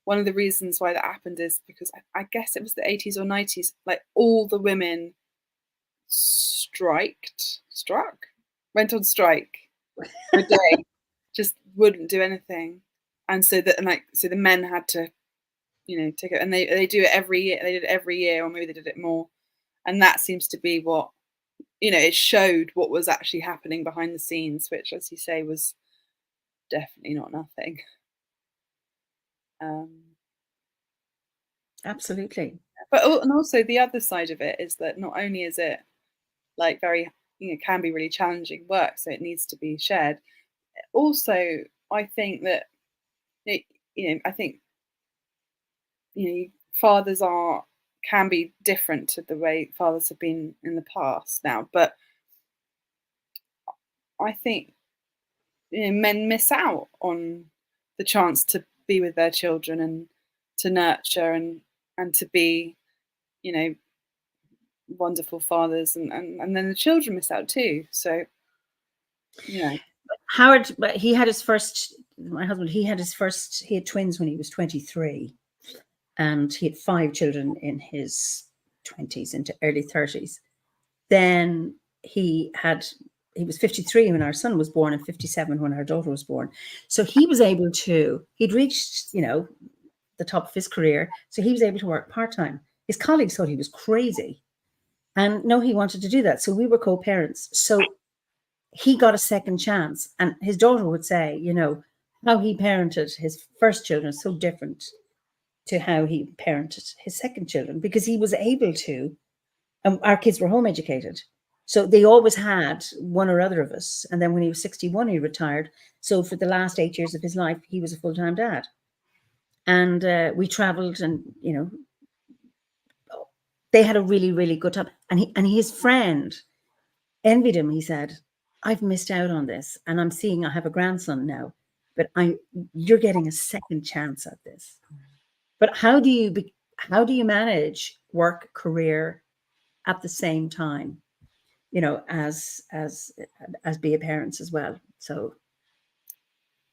one of the reasons why that happened is because I guess it was the 80s or 90s, like all the women went on strike for a day, just wouldn't do anything. And so the men had to, you know, take it, and they do it every year. They did it every year, or maybe they did it more. And that seems to be what, you know, it showed what was actually happening behind the scenes, which, as you say, was definitely not nothing. Absolutely. But and also the other side of it is that not only is it like very, you know, can be really challenging work, so it needs to be shared. Also, I think that, you know, fathers can be different to the way fathers have been in the past now, but I think, you know, men miss out on the chance to be with their children and to nurture and to be, you know, wonderful fathers, and then the children miss out too. So, you know, Howard, he had his first. My husband, he had twins when he was 23, and he had 5 children in his 20s into early 30s. Then he was 53 when our son was born and 57 when our daughter was born. So he'd reached, you know, the top of his career. So he was able to work part-time. His colleagues thought he was crazy. And no, he wanted to do that. So we were co-parents. So he got a second chance. And his daughter would say, you know, how he parented his first children is so different to how he parented his second children, because he was able to, and our kids were home educated. So they always had one or other of us. And then when he was 61, he retired. So for the last 8 years of his life, he was a full-time dad. And we traveled, and, you know, they had a really, really good time. And his friend envied him. He said, I've missed out on this. And I have a grandson now, but you're getting a second chance at this. But how do you manage work, career at the same time, you know, as be a parent as well? So,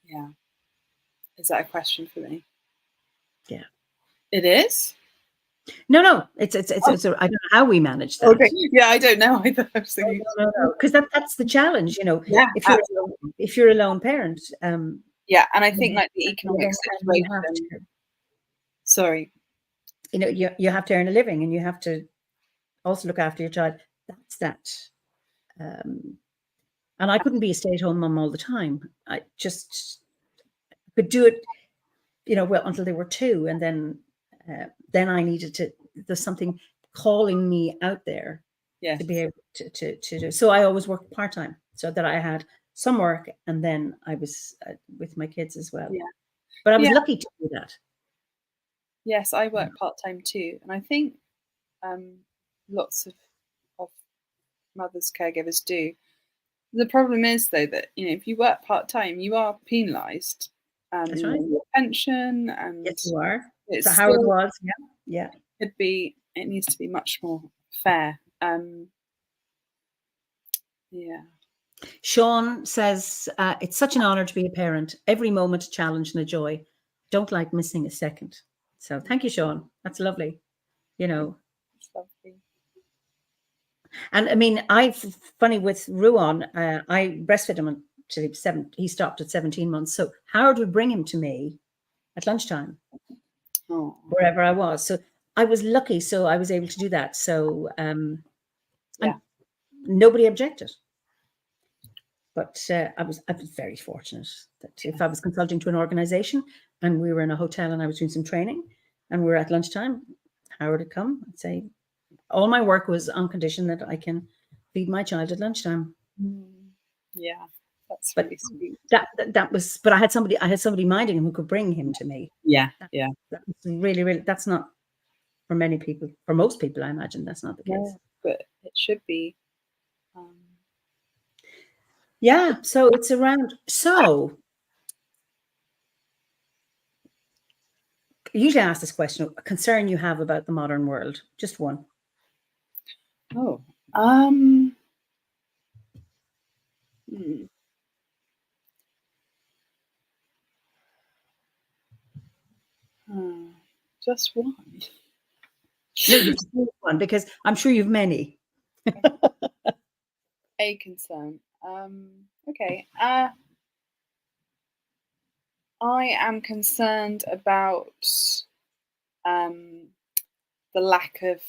yeah. Is that a question for me? Yeah. It is? No. It's I don't know how we manage that. Okay. Yeah, I don't know either. No. Because that's the challenge, you know. Yeah, if you're a lone parent. Yeah, and I think like the economic situation. Sorry. You know, you have to earn a living, and you have to also look after your child. That's that. And I couldn't be a stay-at-home mum all the time. I just could do it, you know, well, until they were 2, and then I needed there's something calling me out there to be able to do. So I always worked part-time, so that I had some work, and then I was with my kids as well. Yeah. But I was lucky to do that. Yes, I work part-time too. And I think lots of mothers, caregivers do. The problem is, though, that, you know, if you work part-time, you are penalised. That's right. Your pension, and yes, you are. So how it was, yeah. Could be, it needs to be much more fair. Yeah. Sean says, it's such an honor to be a parent. Every moment a challenge and a joy. Don't like missing a second. So thank you, Sean. That's lovely. You know, It's lovely. and I mean, funny with Ruan, I breastfed him until he stopped at 17 months. So Howard would bring him to me at lunchtime, Oh. wherever I was. So I was lucky. So I was able to do that. So, Yeah. and nobody objected. But I was very fortunate that if I was consulting to an organization and we were in a hotel and I was doing some training and we were at lunchtime, Howard would come. I'd say all my work was on condition that I can feed my child at lunchtime. Yeah, that's But really sweet. that was. But I had somebody minding him who could bring him to me. Yeah, That was really. That's not for many people. For most people, I imagine that's not the case. Yeah, but it should be. Yeah, so it's around. So I usually ask this question: a concern you have about the modern world? Just one. Oh, just one. No, you just need one because I'm sure you've many. A concern. Okay. I am concerned about the lack of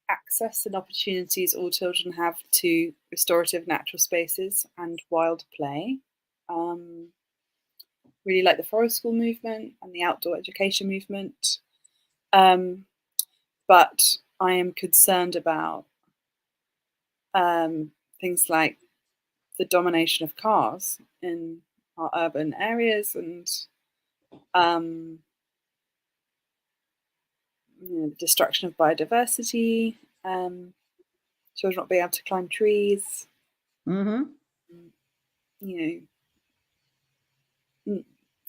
access and opportunities all children have to restorative natural spaces and wild play. Really like the forest school movement and the outdoor education movement. But I am concerned about things like the domination of cars in our urban areas and the destruction of biodiversity, children not being able to climb trees, Mm-hmm.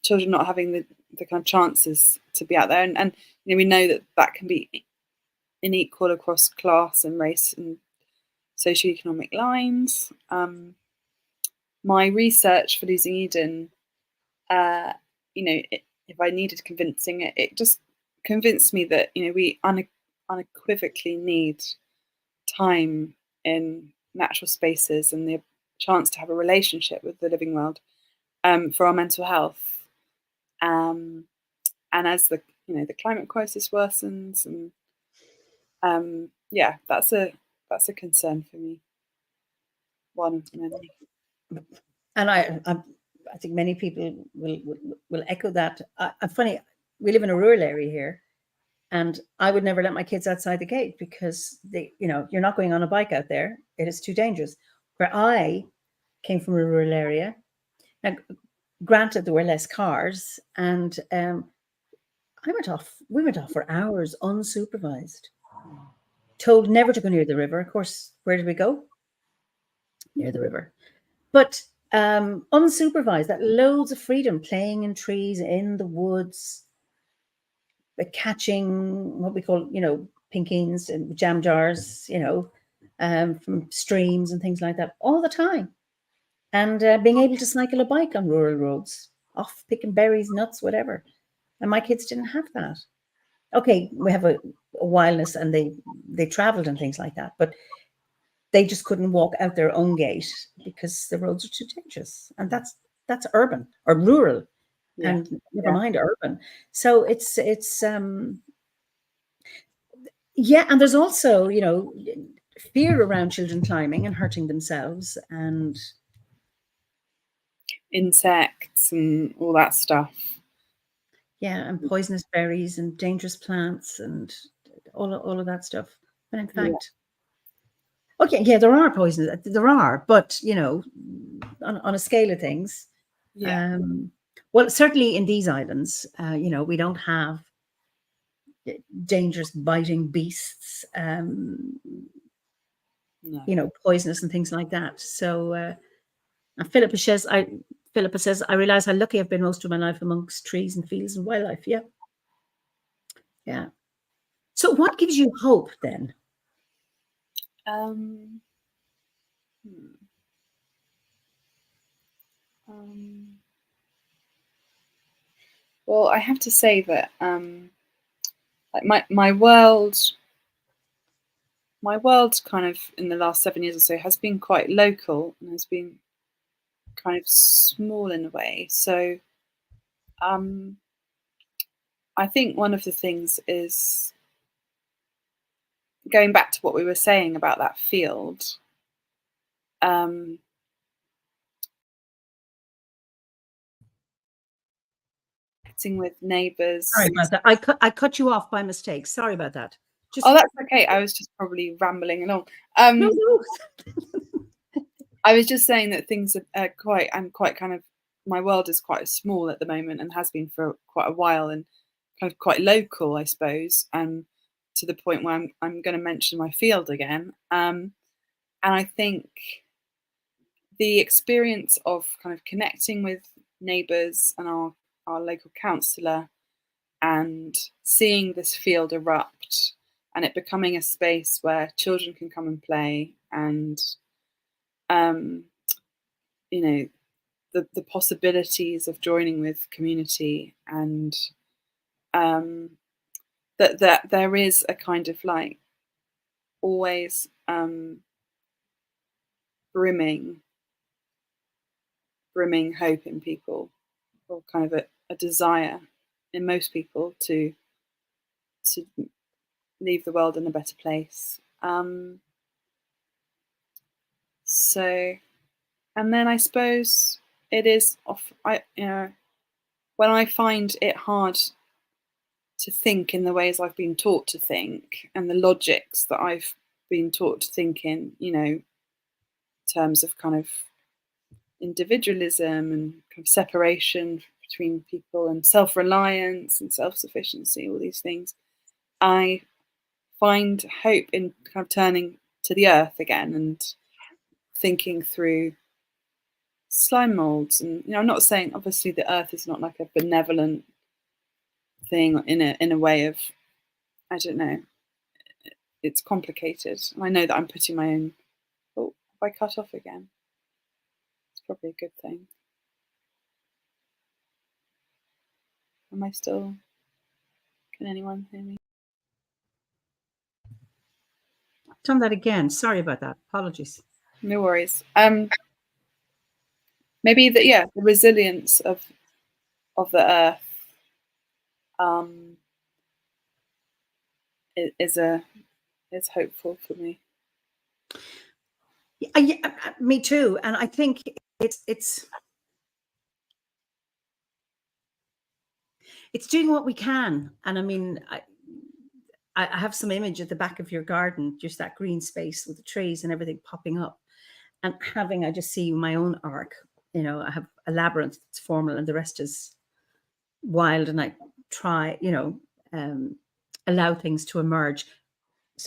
Children not having the kind of chances to be out there. And we know that can be unequal across class and race and socioeconomic lines. My research for Losing Eden, if I needed convincing, it just convinced me that we unequivocally need time in natural spaces and the chance to have a relationship with the living world for our mental health. And as the climate crisis worsens, and that's a concern for me. One of many. And I think many people will echo that. Funny, we live in a rural area here, and I would never let my kids outside the gate because you're not going on a bike out there. It is too dangerous. Where I came from a rural area, and granted there were less cars, and we went off for hours unsupervised, told never to go near the river. Of course, where did we go? Near the river. But unsupervised, that loads of freedom, playing in trees, in the woods, catching what we call, pinkings and jam jars, from streams and things like that all the time. And being able to cycle a bike on rural roads, off picking berries, nuts, whatever. And my kids didn't have that. Okay, we have a wildness and they traveled and things like that, but they just couldn't walk out their own gate because the roads are too dangerous. And that's urban or rural, and never mind urban. So it's and there's also fear around children climbing and hurting themselves, and insects and all that stuff. Yeah, and poisonous berries and dangerous plants and all of that stuff. But in fact, okay, yeah, there are poisons. There are, but on a scale of things, well, certainly in these islands, we don't have dangerous biting beasts, poisonous and things like that. So, Philippa says, I realize how lucky I've been most of my life amongst trees and fields and wildlife. Yeah. So what gives you hope then? Um, hmm. Well, I have to say that like my world kind of in the last 7 years or so has been quite local and has been kind of small in a way. So I think one of the things is going back to what we were saying about that field. Acting with neighbours. Sorry about that. I cut you off by mistake. Sorry about that. Oh, that's okay. I was just probably rambling along. No. I was just saying that things are quite kind of, my world is quite small at the moment and has been for quite a while, and kind of quite local, I suppose, to the point where I'm going to mention my field again. And I think the experience of kind of connecting with neighbours and our local councillor and seeing this field erupt and it becoming a space where children can come and play, and you know, the possibilities of joining with community, and that there is a kind of like always brimming hope in people, or kind of a desire in most people to leave the world in a better place. So, and then I suppose it is when I find it hard to think in the ways I've been taught to think, and the logics that I've been taught to think in, terms of kind of individualism and kind of separation between people and self-reliance and self-sufficiency, all these things, I find hope in kind of turning to the earth again and thinking through slime molds. And I'm not saying, obviously, the earth is not like a benevolent thing in a way of, I don't know, it's complicated. And I know that I'm putting my own, oh, have I cut off again? It's probably a good thing. Am I still, can anyone hear me? Done that again. Sorry about that. Apologies. No worries. Maybe the resilience of the earth is hopeful for me. Yeah, me too. And I think it's doing what we can. And I mean, I have some image at the back of your garden, just that green space with the trees and everything popping up, and I just see my own arc. I have a labyrinth that's formal and the rest is wild, and I try, allow things to emerge.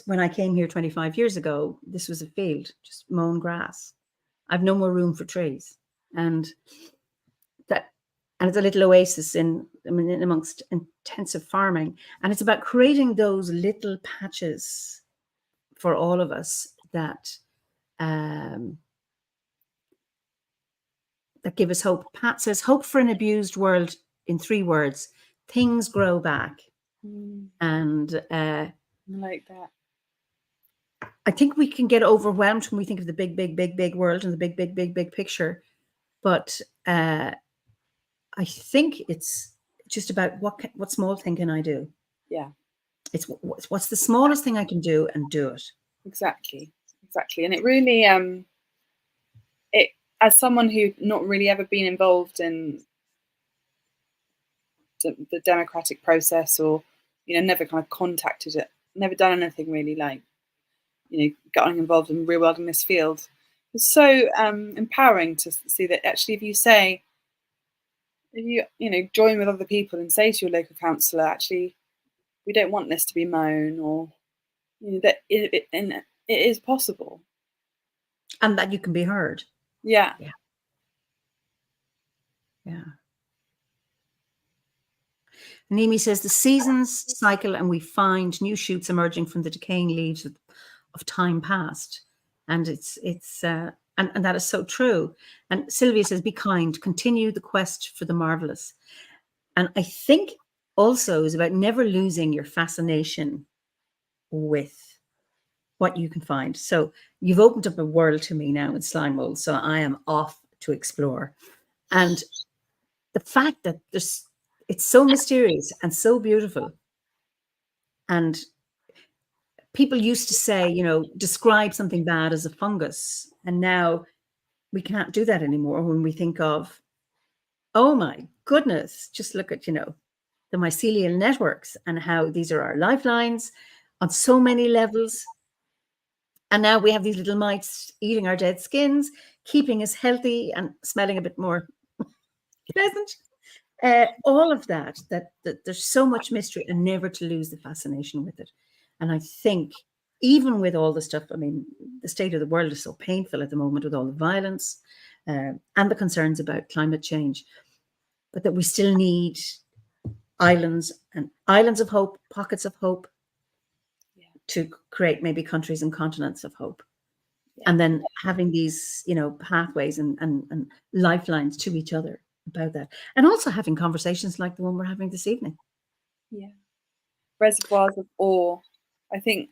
When I came here 25 years ago, this was a field, just mown grass. I've no more room for trees. And it's a little oasis in amongst intensive farming. And it's about creating those little patches for all of us that give us hope. Pat says, hope for an abused world in 3 words: things grow back. And I like that. I think we can get overwhelmed when we think of the big world and the big picture. But I think it's just about what small thing can I do? Yeah. It's what's the smallest thing I can do, and do it. Exactly. And it really, it, as someone who not really ever been involved in the democratic process, or never kind of contacted it, never done anything really like getting involved in real world in this field, it's so empowering to see that actually if you join with other people and say to your local councillor, actually we don't want this to be mown, or that it is possible, and that you can be heard. Yeah. And Amy says the seasons cycle and we find new shoots emerging from the decaying leaves of time past. And and that is so true. And Sylvia says, be kind, continue the quest for the marvelous. And I think also is about never losing your fascination with what you can find. So you've opened up a world to me now in slime mold. So I am off to explore. And the fact that it's so mysterious and so beautiful. And people used to say, you know, describe something bad as a fungus. And now we can't do that anymore when we think of, oh my goodness, just look at, you know, the mycelial networks and how these are our lifelines on so many levels. And now we have these little mites eating our dead skins, keeping us healthy and smelling a bit more pleasant. All of that there's so much mystery, and never to lose the fascination with it. And I think even with all the stuff, I mean, the state of the world is so painful at the moment with all the violence and the concerns about climate change, but that we still need islands of hope, pockets of hope, to create maybe countries and continents of hope. And then having these, you know, pathways and lifelines to each other about that. And also having conversations like the one we're having this evening. Yeah. Reservoirs of awe. I think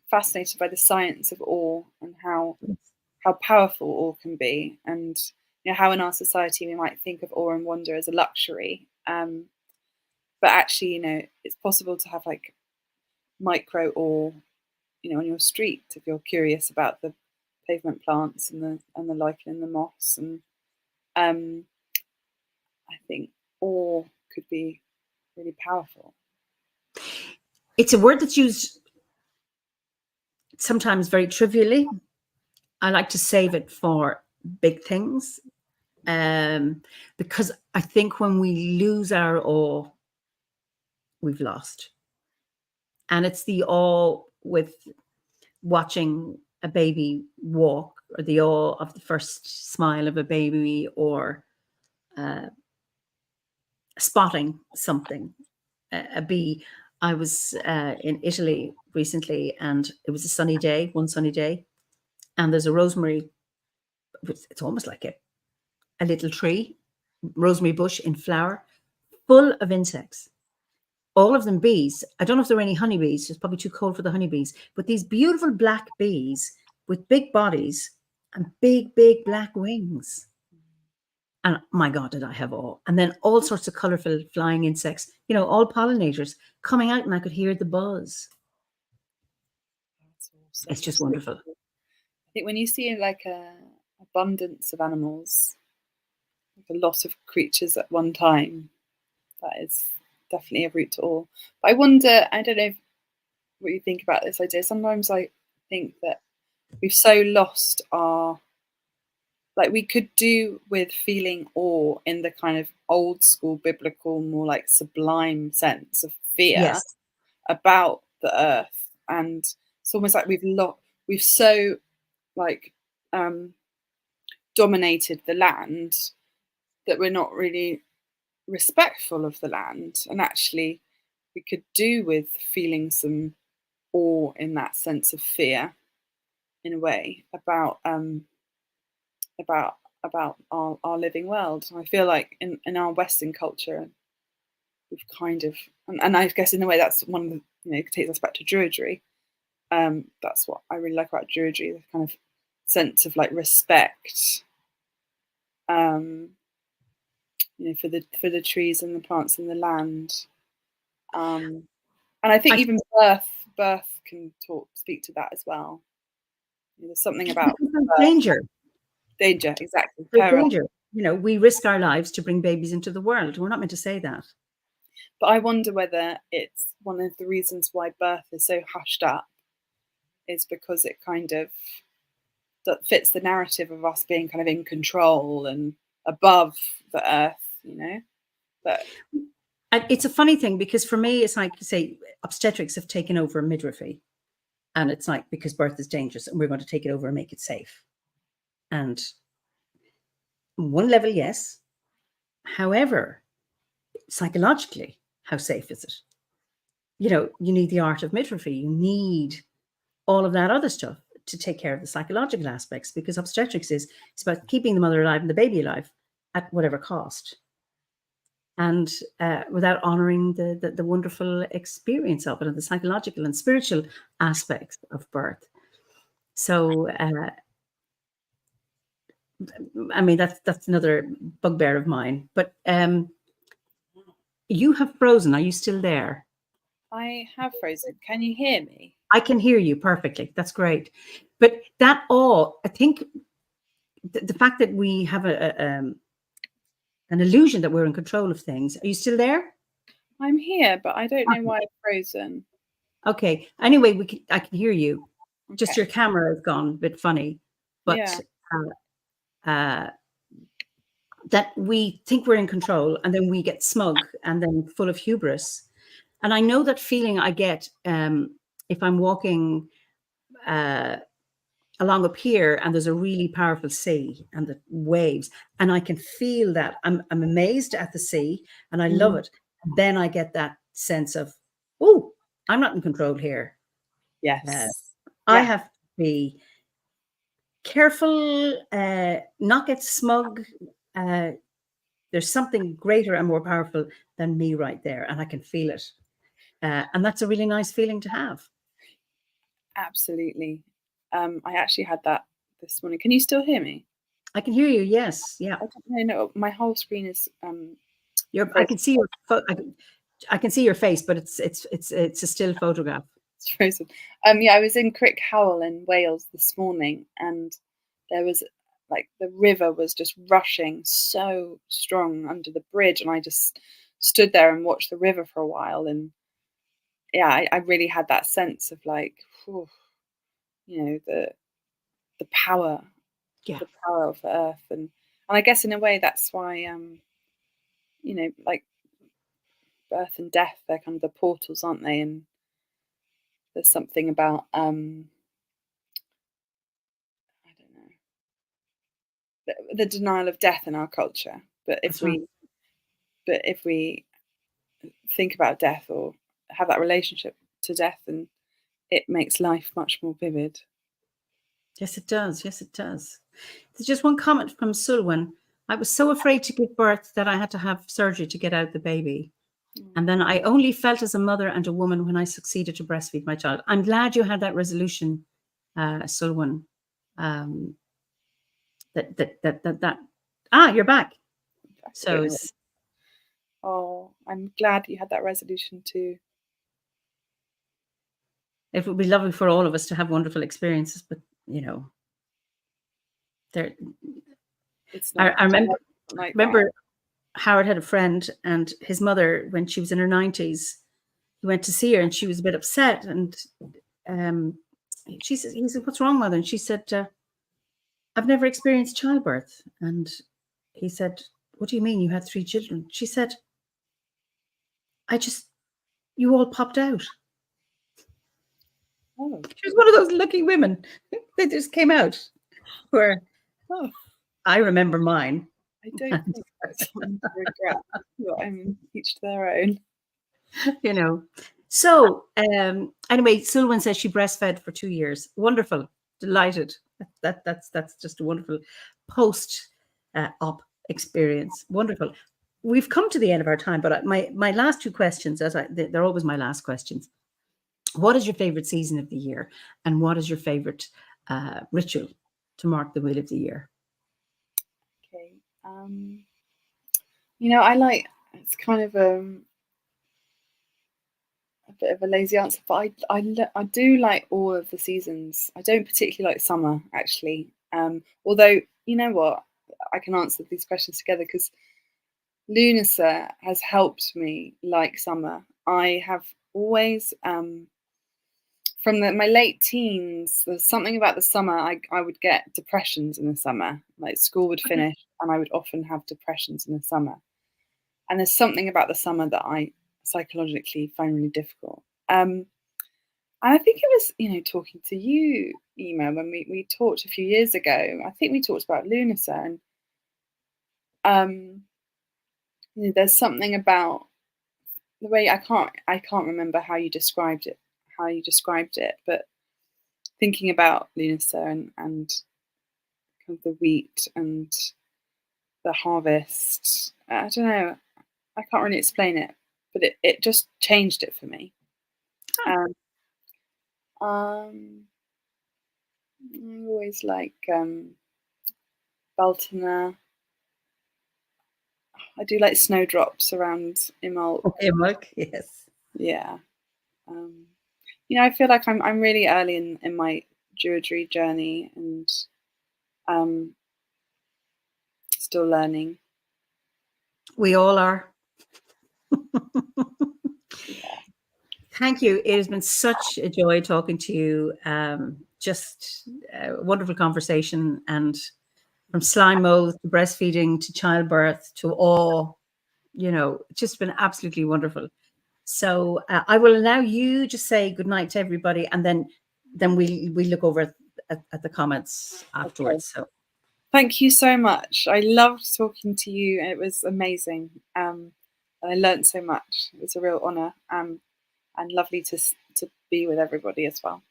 fascinated by the science of awe and how powerful awe can be, and you know how in our society we might think of awe and wonder as a luxury. But actually, you know, it's possible to have like micro awe, you know, on your street if you're curious about the pavement plants and the lichen and the moss. And I think awe could be really powerful. It's a word that's used sometimes very trivially. I like to save it for big things, because I think when we lose our awe, we've lost. And it's the awe with watching a baby walk, or the awe of the first smile of a baby, or spotting something, a bee. I was in Italy recently, and it was a sunny day, one sunny day, and there's a rosemary. It's almost like a little tree, rosemary bush in flower, full of insects. All of them bees. I don't know if there were any honeybees. It's probably too cold for the honeybees. But these beautiful black bees with big bodies and big, big black wings. And my God, did I have awe. And then all sorts of colorful flying insects, you know, all pollinators coming out, and I could hear the buzz. That's awesome. It's just wonderful. I think when you see like a abundance of animals, like a lot of creatures at one time, that is definitely a route to awe. But I wonder, I don't know what you think about this idea. Sometimes I think that we've so lost our, like we could do with feeling awe in the kind of old school biblical, more like sublime sense of fear about the earth. And it's almost like we've so like dominated the land that we're not really respectful of the land. And actually we could do with feeling some awe in that sense of fear, in a way, about our living world. I feel like in our Western culture, we've kind of, and I guess in a way that's one of the, you know, it takes us back to Druidry. That's what I really like about Druidry, the kind of sense of like respect, you know, for the trees and the plants and the land. And I think even birth can speak to that as well. You know, there's something about danger, exactly. Danger. You know, we risk our lives to bring babies into the world. We're not meant to say that. But I wonder whether it's one of the reasons why birth is so hushed up, is because it kind of that fits the narrative of us being kind of in control and above the earth, you know. But it's a funny thing, because for me, it's like, say, obstetrics have taken over midwifery, and it's like, because birth is dangerous and we're going to take it over and make it safe. And one level, yes. However, psychologically, how safe is it? You know, you need the art of midwifery. You need all of that other stuff to take care of the psychological aspects, because obstetrics is it's about keeping the mother alive and the baby alive at whatever cost, and without honoring the wonderful experience of it and the psychological and spiritual aspects of birth. So, I mean, that's another bugbear of mine. But you have frozen. Are you still there? I have frozen. Can you hear me? I can hear you perfectly. That's great. But that all, I think, the fact that we have an illusion that we're in control of things. Are you still there? I'm here, but I don't know why I've frozen. Okay. Anyway, I can hear you. Okay. Just your camera has gone a bit funny, but Yeah. that we think we're in control, and then we get smug and then full of hubris. And I know that feeling I get if I'm walking along a pier and there's a really powerful sea and the waves, and I can feel that. I'm amazed at the sea and I love it. And then I get that sense of, oh, I'm not in control here. Yes. I have to be careful, not get smug. There's something greater and more powerful than me right there, and I can feel it. And that's a really nice feeling to have. Absolutely. I actually had that this morning. Can you still hear me? I can hear you. Yes. Yeah. I don't know. My whole screen is. I can see your. I can see your face, but it's a still photograph. It's frozen. Yeah, I was in Crick Howell in Wales this morning, and there was like the river was just rushing so strong under the bridge, and I just stood there and watched the river for a while, and yeah, I really had that sense of like, whew, you know, the power, the power of the earth, and I guess in a way that's why you know, like birth and death, they're kind of the portals, aren't they? And there's something about I don't know, the denial of death in our culture. But if we think about death or have that relationship to death, then it makes life much more vivid. Yes, it does. Yes, it does. There's just one comment from Sulwan. I was so afraid to give birth that I had to have surgery to get out the baby. And then I only felt as a mother and a woman when I succeeded to breastfeed my child. I'm glad you had that resolution, Sulwan. You're back. So, oh, I'm glad you had that resolution too. It would be lovely for all of us to have wonderful experiences, but you know, it's not. I remember Howard had a friend, and his mother, when she was in her 90s, he went to see her, and she was a bit upset. And he said, "What's wrong, mother?" And she said, "I've never experienced childbirth." And he said, "What do you mean? You had 3 children?" She said, you all popped out." Oh. She was one of those lucky women that just came out. Where I remember mine. I don't think that's one to regret. Each to their own. You know. So anyway, Sulwan says she breastfed for 2 years. Wonderful. Delighted. That's just a wonderful post-op experience. Wonderful. We've come to the end of our time, but my last 2 questions, they're always my last questions. What is your favorite season of the year, and what is your favorite ritual to mark the wheel of the year? Okay. You know, I like, it's kind of a bit of a lazy answer, but I do like all of the seasons. I don't particularly like summer, actually. Although, you know what, I can answer these questions together because Lunasa has helped me like summer. I have always, from my late teens, there's something about the summer. I would get depressions in the summer. Like school would finish, and I would often have depressions in the summer. And there's something about the summer that I psychologically find really difficult. And I think it was, you know, talking to you, Eimear, when we talked a few years ago. I think we talked about Lunasa, and there's something about the way I can't remember how you described it, but thinking about Lunasa and kind of the wheat and the harvest, I don't know, I can't really explain it, but it just changed it for me. I always like Baltina. I do like snowdrops around Imolc. Okay, Mark. Yes. Yeah. I feel like I'm really early in my Druidry journey and still learning. We all are. Yeah. Thank you. It has been such a joy talking to you. Just a wonderful conversation, and from slime molds to breastfeeding to childbirth to all, just been absolutely wonderful. So I will allow you just say goodnight to everybody, and then we look over at the comments afterwards. Okay. So thank you so much. I loved talking to you. It was amazing. I learned so much. It was a real honour. And lovely to be with everybody as well.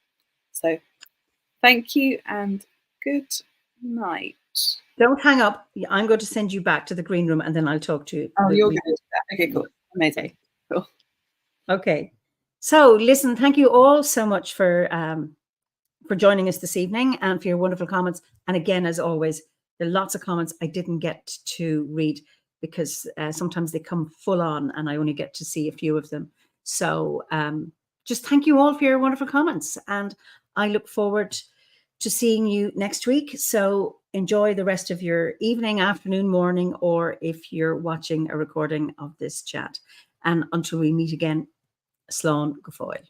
So thank you and good night. Don't hang up. I'm going to send you back to the green room and then I'll talk to you. Oh, you're going to do that. Okay, cool. Amazing. Okay. Cool. Okay. So listen, thank you all so much for joining us this evening and for your wonderful comments. And again, as always, there are lots of comments I didn't get to read because sometimes they come full on and I only get to see a few of them. So just thank you all for your wonderful comments. And I look forward to seeing you next week. So enjoy the rest of your evening, afternoon, morning, or if you're watching a recording of this chat. And until we meet again, Slán go fóill.